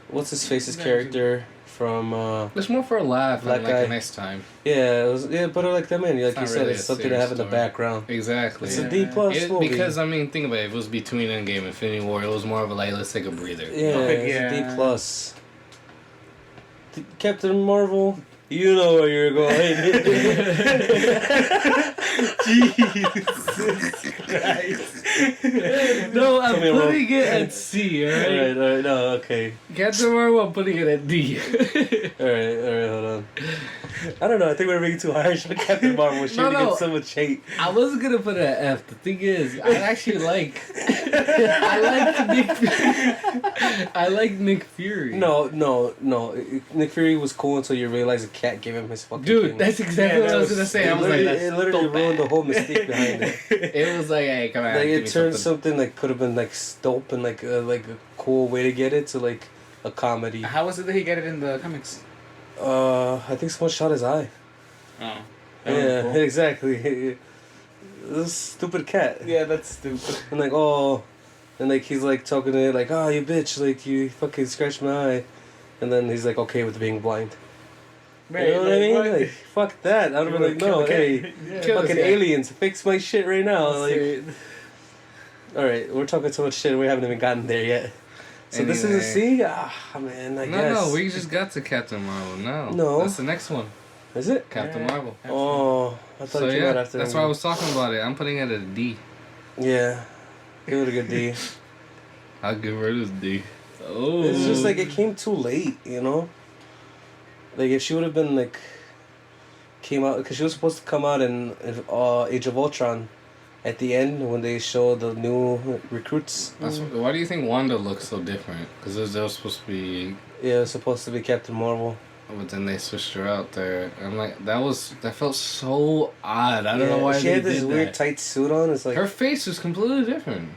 What's his face's character from?
It's more for a laugh
Black
and like
guy.
a nice time.
Yeah, it was. Yeah, but like that man, like
not
you said,
really
it's
a
something to
serious
have in the
story.
background.
Exactly.
It's
Yeah.
a D plus movie.
Because I mean, think about it. If it was between Endgame and Infinity War, it was more of a like, let's take a breather.
Yeah,
Okay,
it's a
yeah.
D plus. Captain Marvel, you know where you're going.
Jesus Christ.
No, I'm
Come here,
putting it at C. Alright.
Alright, no, okay.
Captain Marvel, I'm putting it at D.
Alright, hold on. I don't know, I think we're being too harsh on Captain Marvel. She
No,
no,
no.
get so much hate.
I wasn't gonna put it at F. The thing is, I actually like. I like Nick Fury.
No. Nick Fury was cool until you realize the cat gave him his fucking
Dude,
thing.
that's exactly
Yeah,
what I was
that
gonna
was-
say. I was like, that's
it literally
dope
ruined the
bad.
whole mystique behind it.
It was like, hey, come on.
Like
give
it
me
turned
something.
something like could have been like dope and like a cool way to get it to like a comedy.
How was it that he got it in the comics?
I think someone shot his eye.
Oh.
Yeah,
Cool.
exactly. This stupid cat.
Yeah, that's stupid.
And like, oh, and like he's like talking to it like, oh, you bitch, like you fucking scratched my eye, and then he's like okay with being blind. You know what I mean? Like, fuck that. I'd have been like, no, hey,
Kill
fucking
this guy.
aliens, fix my shit right now. Like, all right, we're talking so much shit, we haven't even gotten there yet. So this is a C? Ah, man, I guess.
No, we just got to Captain Marvel.
No.
That's the next one.
Is it?
Captain Marvel.
Oh, I thought
So
it came
yeah,
out after
that's
that
why I
one.
was talking about it. I'm putting it at a D.
Yeah, give it a good D.
I'll give her this D. Oh.
It's just like it came too late, you know? Like if she would have been like came out because she was supposed to come out in Age of Ultron at the end when they show the new recruits.
Why do you think Wanda looks so different? Because they were supposed to be,
Yeah, it was supposed to be Captain Marvel.
but then they switched her out there. I'm like, that felt so odd. I don't know why
she
they
had this
did
weird
that.
tight suit on. It's like
Her face was completely different.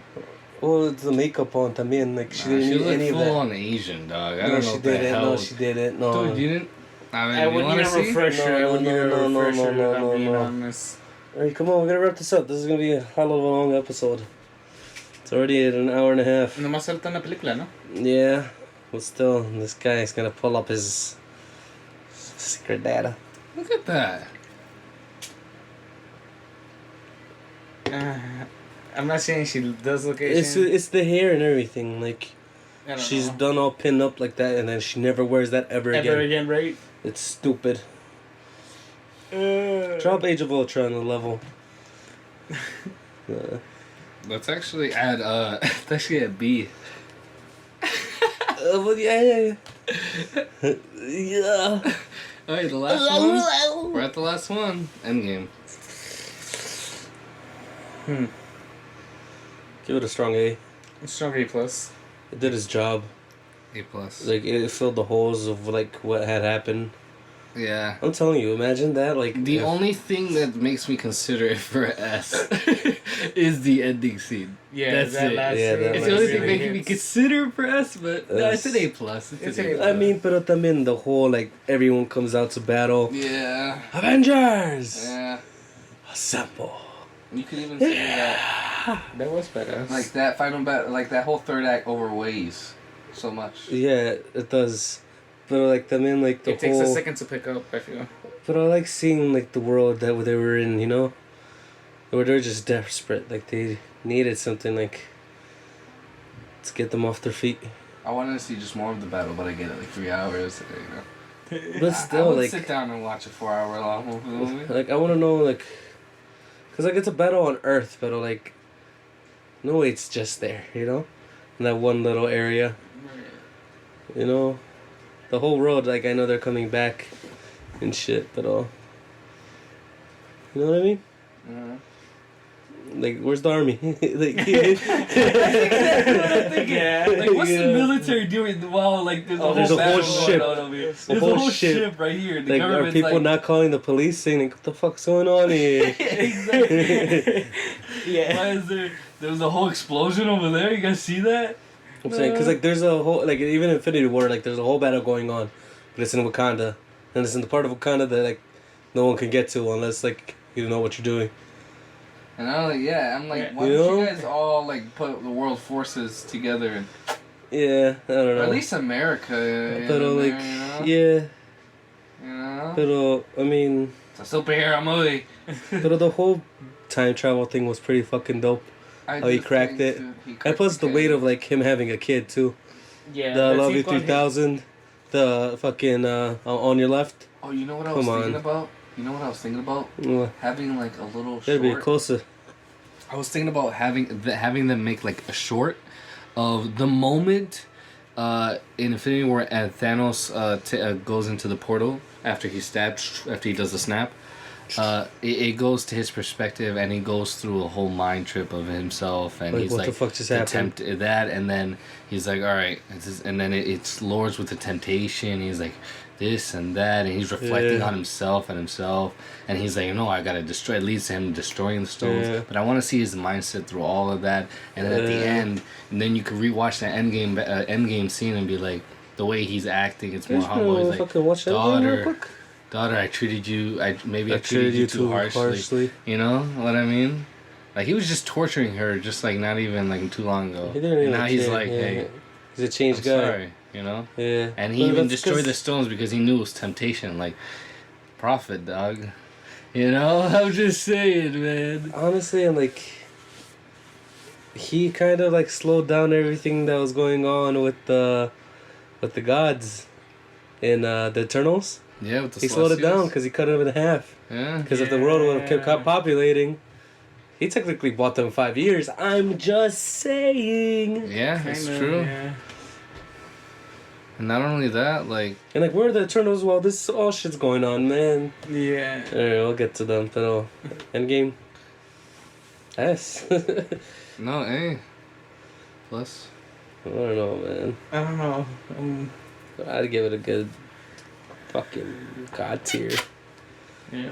Well, it's the makeup on también. Like, she didn't
she
need
looked
any of
full
that.
on Asian, dog. I
No,
don't know
she
what the
didn't.
hell.
No, she didn't. No.
Dude, you didn't? I mean,
I
you
would
want
need
to
a
see?
refresher. I would need a refresher. If I'm being
no.
honest.
Alright, come on, we're gonna wrap this up. This is gonna be a hell of a long episode. It's already at an hour and a half.
Nomás falta una película, ¿no?
Yeah, but still, this guy is gonna pull up his secret data.
Look at that.
I'm not saying she does look Asian.
It's the hair and everything. Like,
I don't
she's
know.
done all pinned up like that, and then she never wears that ever again.
Right?
It's stupid. Drop Age of Ultron a level.
Let's actually add, let's actually add B.
Well, yeah. Yeah.
Alright, the last one. We're at the last one. Endgame.
Give it a strong A.
Strong A+. Plus.
It did its job.
A+.
Like, it filled the holes of, like, what had happened.
Yeah.
I'm telling you, imagine that. Like,
The only thing that makes me consider it for an S is the ending scene.
Yeah,
That's
that
it.
last
Yeah,
scene
that
It's
last
the only
scene
thing making me consider it for S, but no, it's an A+. It's an A+.
I mean, pero también the whole, like, everyone comes out to battle.
Yeah.
Avengers!
Yeah.
Assemble.
You could even say that.
That was badass.
Like that final battle, like that whole third act overweighs so much.
Yeah, it does. But, like, también, like, the
it takes
whole...
a second to pick up, I feel.
But I like seeing, like, the world that they were in, you know? Where they're just desperate. Like, they needed something, like, to get them off their feet.
I wanted to see just more of the battle, but I get it, like 3 hours. You know.
But
I
still,
would
like...
sit down and watch a 4-hour long movie.
Like, I want to know, like... Because, like, it's a battle on Earth, but, like... No, it's just there, you know? In that one little area. You know? The whole world, like, I know they're coming back and shit, but, You know what I mean? Like, where's the army? Like,
Yeah. Like, what's the military doing while, like, there's a
there's
whole
a whole
battle
ship.
going on over here?
A
There's
whole
a whole
ship.
ship right here. The
like, are
government's
people
like,
not calling the police saying, like, what the fuck's going on here?
Exactly.
Yeah.
Why is there was a whole explosion over there? You guys see that?
I'm saying, because, like, there's a whole, like, even in Infinity War, like, there's a whole battle going on, but it's in Wakanda, and it's in the part of Wakanda that, like, no one can get to unless, like, you know what you're doing.
And I'm like, I'm like, why
You
don't
know?
you guys all, like, put the world forces together? And,
Yeah, I don't know.
or at least America. in
Pero,
there,
like,
you know?
yeah,
You know?
pero, I mean,
It's a superhero movie.
pero the whole time travel thing was pretty fucking dope. How he
just
cracked
think
it.
he
And
cracked
plus the
code.
weight of, like, him having a kid, too.
Yeah.
The
that's
Love You
equal
3000, the fucking, on your left.
Oh, you know what I
Come
was
on.
thinking about? You know what I was thinking about? Having, like, a little
Gotta be
short.
closer.
I was thinking about having them make, like, a short of the moment in Infinity War and Thanos goes into the portal after he does the snap. It goes to his perspective, and he goes through a whole mind trip of himself, and
Like,
he's
what
like,
the fuck just happened?
that, and then he's like, all right, and then it's lords with the temptation. He's like, this and that, and he's reflecting on himself, and he's like, no, I gotta destroy. It leads to him destroying the stones, but I want to see his mindset through all of that, and then at the end, and then you can rewatch that endgame scene and be like, the way he's acting, it's more humble. He's like,
fucking watch that real quick.
daughter, I treated you too harshly. You know what I mean? Like, he was just torturing her just, like, not even, like, too long ago.
He didn't even
And now he's like,
care,
hey,
he's a changed
I'm
guy.
sorry, you know?
Yeah.
And he
But
even
that's
destroyed
'cause-
the stones because he knew it was temptation. Like, prophet, dog. You know? I'm just saying, man.
Honestly, and, like, he kind of, like, slowed down everything that was going on with the gods in the Eternals.
Yeah, with the
He slowed it down
Celestials.
because he cut it in half.
Yeah.
Because if the world would have kept populating, he technically bought them 5 years. I'm just saying.
Yeah, it's
Kinda,
true.
Yeah.
And not only that, like,
And, like, where are the Eternals while this all shit's going on, man?
Yeah.
Alright, we'll get to them. Pero, Endgame. S. I
no, A. Plus.
don't know, man.
I don't know.
I'd give it a good fucking God tier.
Yeah.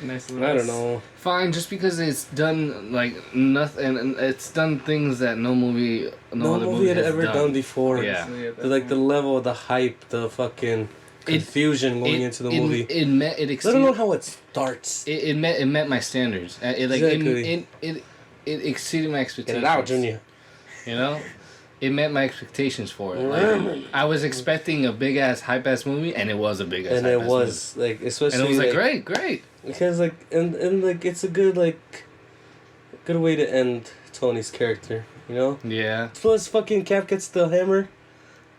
Nice.
I don't know.
Fine, just because it's done like nothing, and it's done things that no other movie
had
has
ever done before.
Yeah.
The level, the hype, the fucking confusion going into the movie.
It
Let
exceeded.
alone how it starts.
It met my standards.
Exactly.
It exceeded my
Get
expectations.
it out, Junior.
You know, it met my expectations for it. Like, I was expecting a big ass hype ass movie, and it was a big ass.
And it was like, especially,
and it was like great.
Because like, and like, it's a good way to end Tony's character. You know.
Yeah.
Plus, fucking Cap gets the hammer.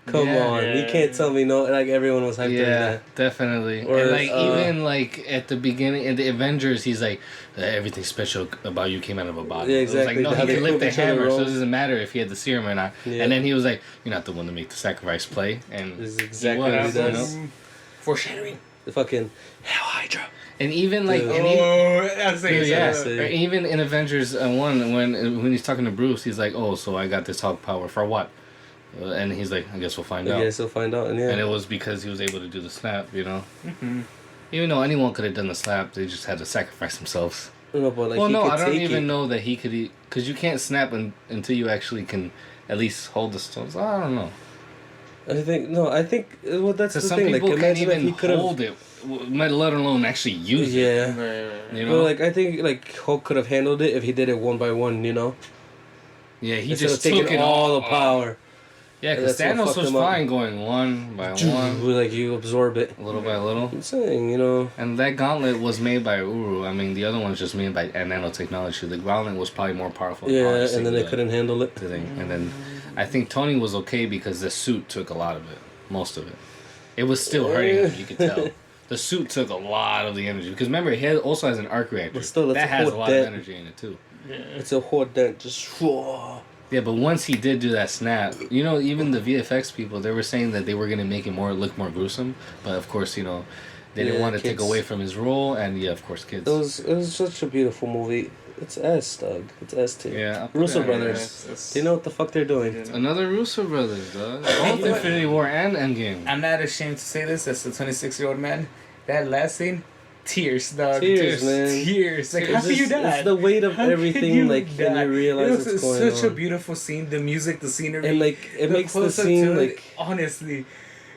Come on, you can't tell me no. Like everyone was hyped during that.
Definitely.
Or,
and like even like at the beginning in the Avengers, he's like, everything special about you came out of a bottle.
Yeah,
It was like,
exactly.
no,
How
he
they
could lift
prove
the
each other
hammer, so it
wrong.
doesn't matter if he had the serum or not.
Yeah.
And then he was like, you're not the one to make the sacrifice play. And
This is
he
exactly
was,
what he
you
does.
know?
Foreshadowing.
The fucking Hell Hydra.
And even like,
Dude.
and even,
I was saying,
yeah,
so-
or even in Avengers 1, when he's talking to Bruce, he's like, oh, so I got this Hulk power for what? And he's like, I guess we'll find out.
I guess we'll find out. And yeah.
And it was because he was able to do the snap, you know?
Mm-hmm.
Even though anyone could have done the slap, they just had to sacrifice themselves.
No, but like,
Well,
he
no,
could
I don't
take
even
it.
know that he could... Because you can't snap until you actually can at least hold the stones. I don't know.
I think well, that's the
Because some
thing. Like,
people can't
imagine if he
even
could have.
hold it, let alone actually use it.
Yeah.
You
But
know?
like, I think like Hulk could have handled it if he did it one by one. You know.
Yeah, he
Instead
just
of taking
took it
all the power.
Yeah, because
That's what
Thanos
fucked
was
him up.
fine going one by one,
Like you absorb it.
little by little.
I'm saying, you know.
And that gauntlet was made by Uru. I mean, the other one's just made by nanotechnology. The gauntlet was probably more powerful.
Yeah,
obviously,
and then they couldn't handle it.
the thing. And then I think Tony was okay because the suit took a lot of it, most of it. It was still hurting him. You could tell. The suit took a lot of the energy because remember, he also has an arc reactor.
But still, that's
that
a
has a
whole
lot
dead-
of energy in it too.
It's a whole dent. Just.
Yeah, but once he did do that snap, you know, even the VFX people, they were saying that they were gonna make it look more gruesome, but of course, you know, they didn't
Yeah,
want to take
kids.
away from his role, and yeah, of course, kids.
It was such a beautiful movie. It's S, Doug. It's S tier.
Yeah, I'll put
Russo
it-
brothers. They know what the fuck they're doing.
Another Russo brothers, dog. Both Infinity War and Endgame.
I'm not ashamed to say this as a 26-year-old man. That last scene, tears, dog.
Tears, man.
Tears. Like,
It's
how could you
just-
die?
It's the weight of
How could
everything, like, when
die?
you realize
It was
what's going
such
on.
a beautiful scene. The music, the scenery.
And, like, it makes the
close-up
scene,
to it,
like...
honestly.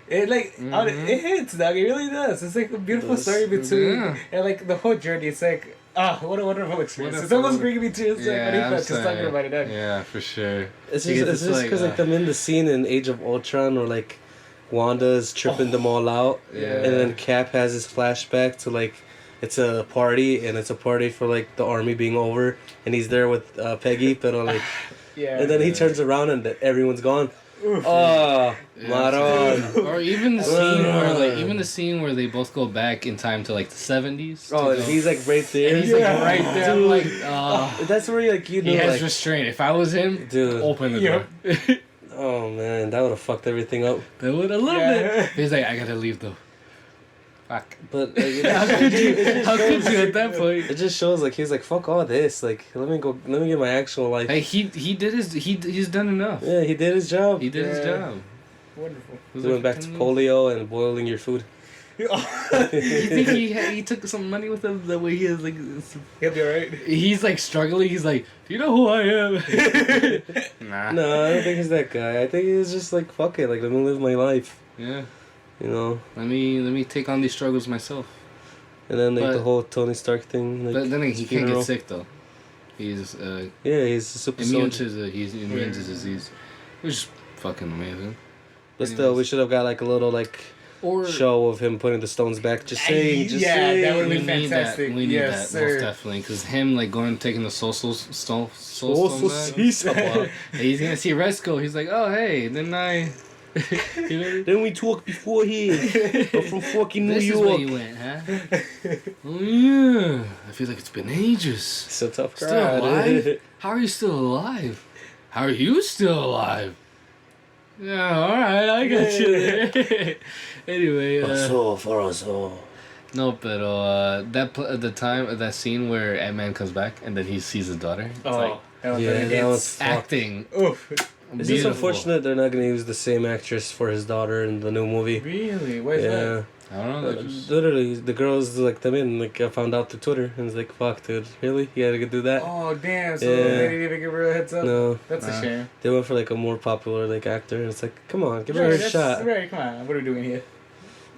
It it hits, dog. It really does. It's like a beautiful
does.
story between
Yeah.
and like the whole journey. It's like what a wonderful experience. It's
Wonderful.
almost bringing me tears. Like, when
I'm
just talking
saying.
about it. Dog.
Yeah, for sure.
It's
Because
just because like I'm in the scene in Age of Ultron where like Wanda is tripping them all out,
Yeah.
and then Cap has his flashback to like it's a party and it's a party for like the army being over, and he's there with Peggy, but like,
Yeah.
and then he turns around and everyone's gone. Oh, Maron.
Or even the scene where they both go back in time to like the 70s.
Oh, and he's like right there.
and he's like right there. I'm like,
That's where like you know
he has
like,
restraint. If I was him,
dude.
open the
Yep.
door.
Oh man, that would have fucked everything up.
That would a little
Yeah.
bit. He's like, I gotta leave though. Fuck.
But like,
How could you? How could you at that point?
It just shows like he's like fuck all this. Like let me get my actual life.
Hey, he did he's done enough.
Yeah, he did his job.
He did his
Yeah.
job.
Wonderful.
He went back to polio and boiling your food.
You think he took some money with him the way he is like?
He'll be alright.
He's like struggling. He's like, do you know who I am? Nah.
No, I don't think he's that guy. I think he's just like fuck it. Like let me live my life.
Yeah.
You know.
Let me take on these struggles myself.
And then like
But-
the whole Tony Stark thing. Like,
But then
his
he can't
funeral.
get sick though. He's
Yeah, he's a super
immune
soldier.
he's immune to disease, which is fucking amazing.
But still, we should have got like a little like
Or
show of him putting the stones back. Just saying, just
Yeah,
saying.
that would
we
be
need
fantastic.
that. We need
Yes,
that
sir.
most definitely because him like going taking the soul stone back.
He's
He's gonna see Resco. He's like, oh hey, didn't I? You know,
Then we talked before here. I'm from fucking New
this is where
York.
you went, huh? Oh yeah. I feel like it's been ages.
So tough
Still
crowd.
alive? How are you still alive? How are you still alive? Yeah, alright, I got you there. Anyway, no, but that scene where Ant-Man comes back and then he sees his daughter. It's like
hell
Yeah,
no.
that was
It's
fucked.
acting.
oof.
It's just unfortunate they're not going to use the same actress for his daughter in the new movie.
Really? Why is that?
I don't know.
Literally, the girls like them in. Like I found out through Twitter, and it's like, "Fuck, dude, really? You gotta do that?"
Oh damn! So they didn't even give her a heads up.
No,
that's a shame.
They went for like a more popular like actor, and it's like, come on, give her a shot.
Right, come on. What are we doing here?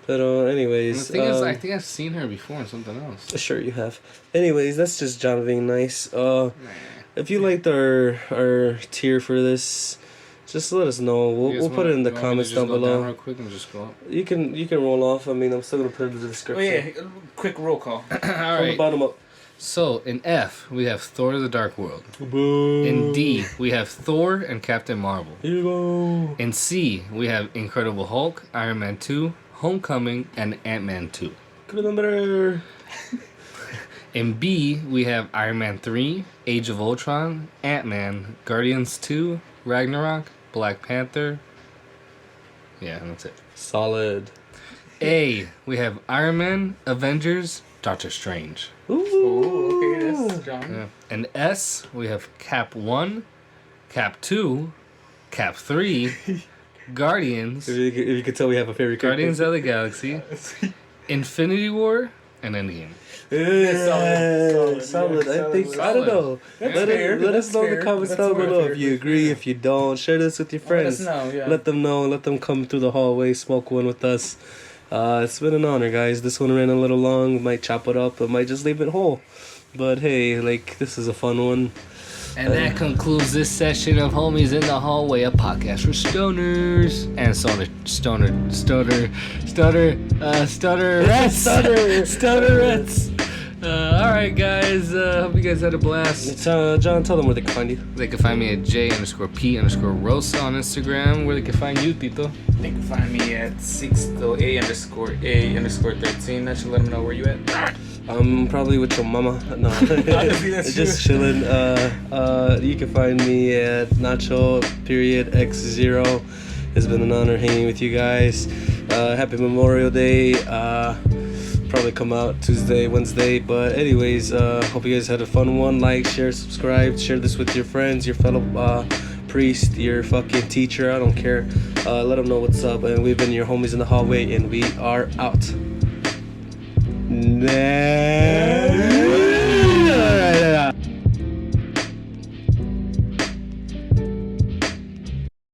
But anyways,
the thing is, I think I've seen her before in something else.
Sure, you have. Anyways, that's just John being nice. If you liked our tier for this, just let us know. We'll put it in the comments down below.
Real quick and just go up?
You can roll off. I mean, I'm still gonna put it in the description.
Oh yeah, quick roll call.
All
From
right.
the bottom up.
So in F we have Thor: The Dark World.
Boom.
In D we have Thor and Captain Marvel.
Here you go.
In C we have Incredible Hulk, Iron Man 2, Homecoming, and Ant-Man 2.
Could have done better.
In B we have Iron Man 3, Age of Ultron, Ant-Man, Guardians 2, Ragnarok, Black Panther. Yeah, and that's it.
Solid.
A we have Iron Man, Avengers, Doctor Strange.
Ooh, okay, that's John.
Yeah. And S we have Cap 1, Cap 2, Cap 3, Guardians,
If you could tell, we have a favorite character.
Guardians of the Galaxy, Infinity War, and Endgame.
Yeah, solid. I think I don't know.
That's
Let
fair.
us know in the
Fair.
comments
That's
down
fair.
below if you agree, if you don't. Share this with your friends.
Let us know, yeah.
Let them know. Let them come through the hallway, smoke one with us. It's been an honor, guys. This one ran a little long. Might chop it up. I might just leave it whole. But hey, like this is a fun one.
And that concludes this session of Homies in the Hallway, a podcast for stoners and stutterettes. Alright guys, hope you guys had a blast.
John, tell them where they can find you.
They can find me at J_P_Rosa on Instagram. Where they can find you, Tito?
They can find me at A_A_13. I should let them know where you at.
I'm probably with your mama. No,
Honestly, that's
just
true.
chilling. You can find me at Nacho_X0. It's been an honor hanging with you guys. Happy Memorial Day. Probably come out Tuesday, Wednesday. But anyways, hope you guys had a fun one. Like, share, subscribe, share this with your friends, your fellow priest, your fucking teacher. I don't care. Let them know what's up. And we've been your homies in the hallway, and we are out. Nah.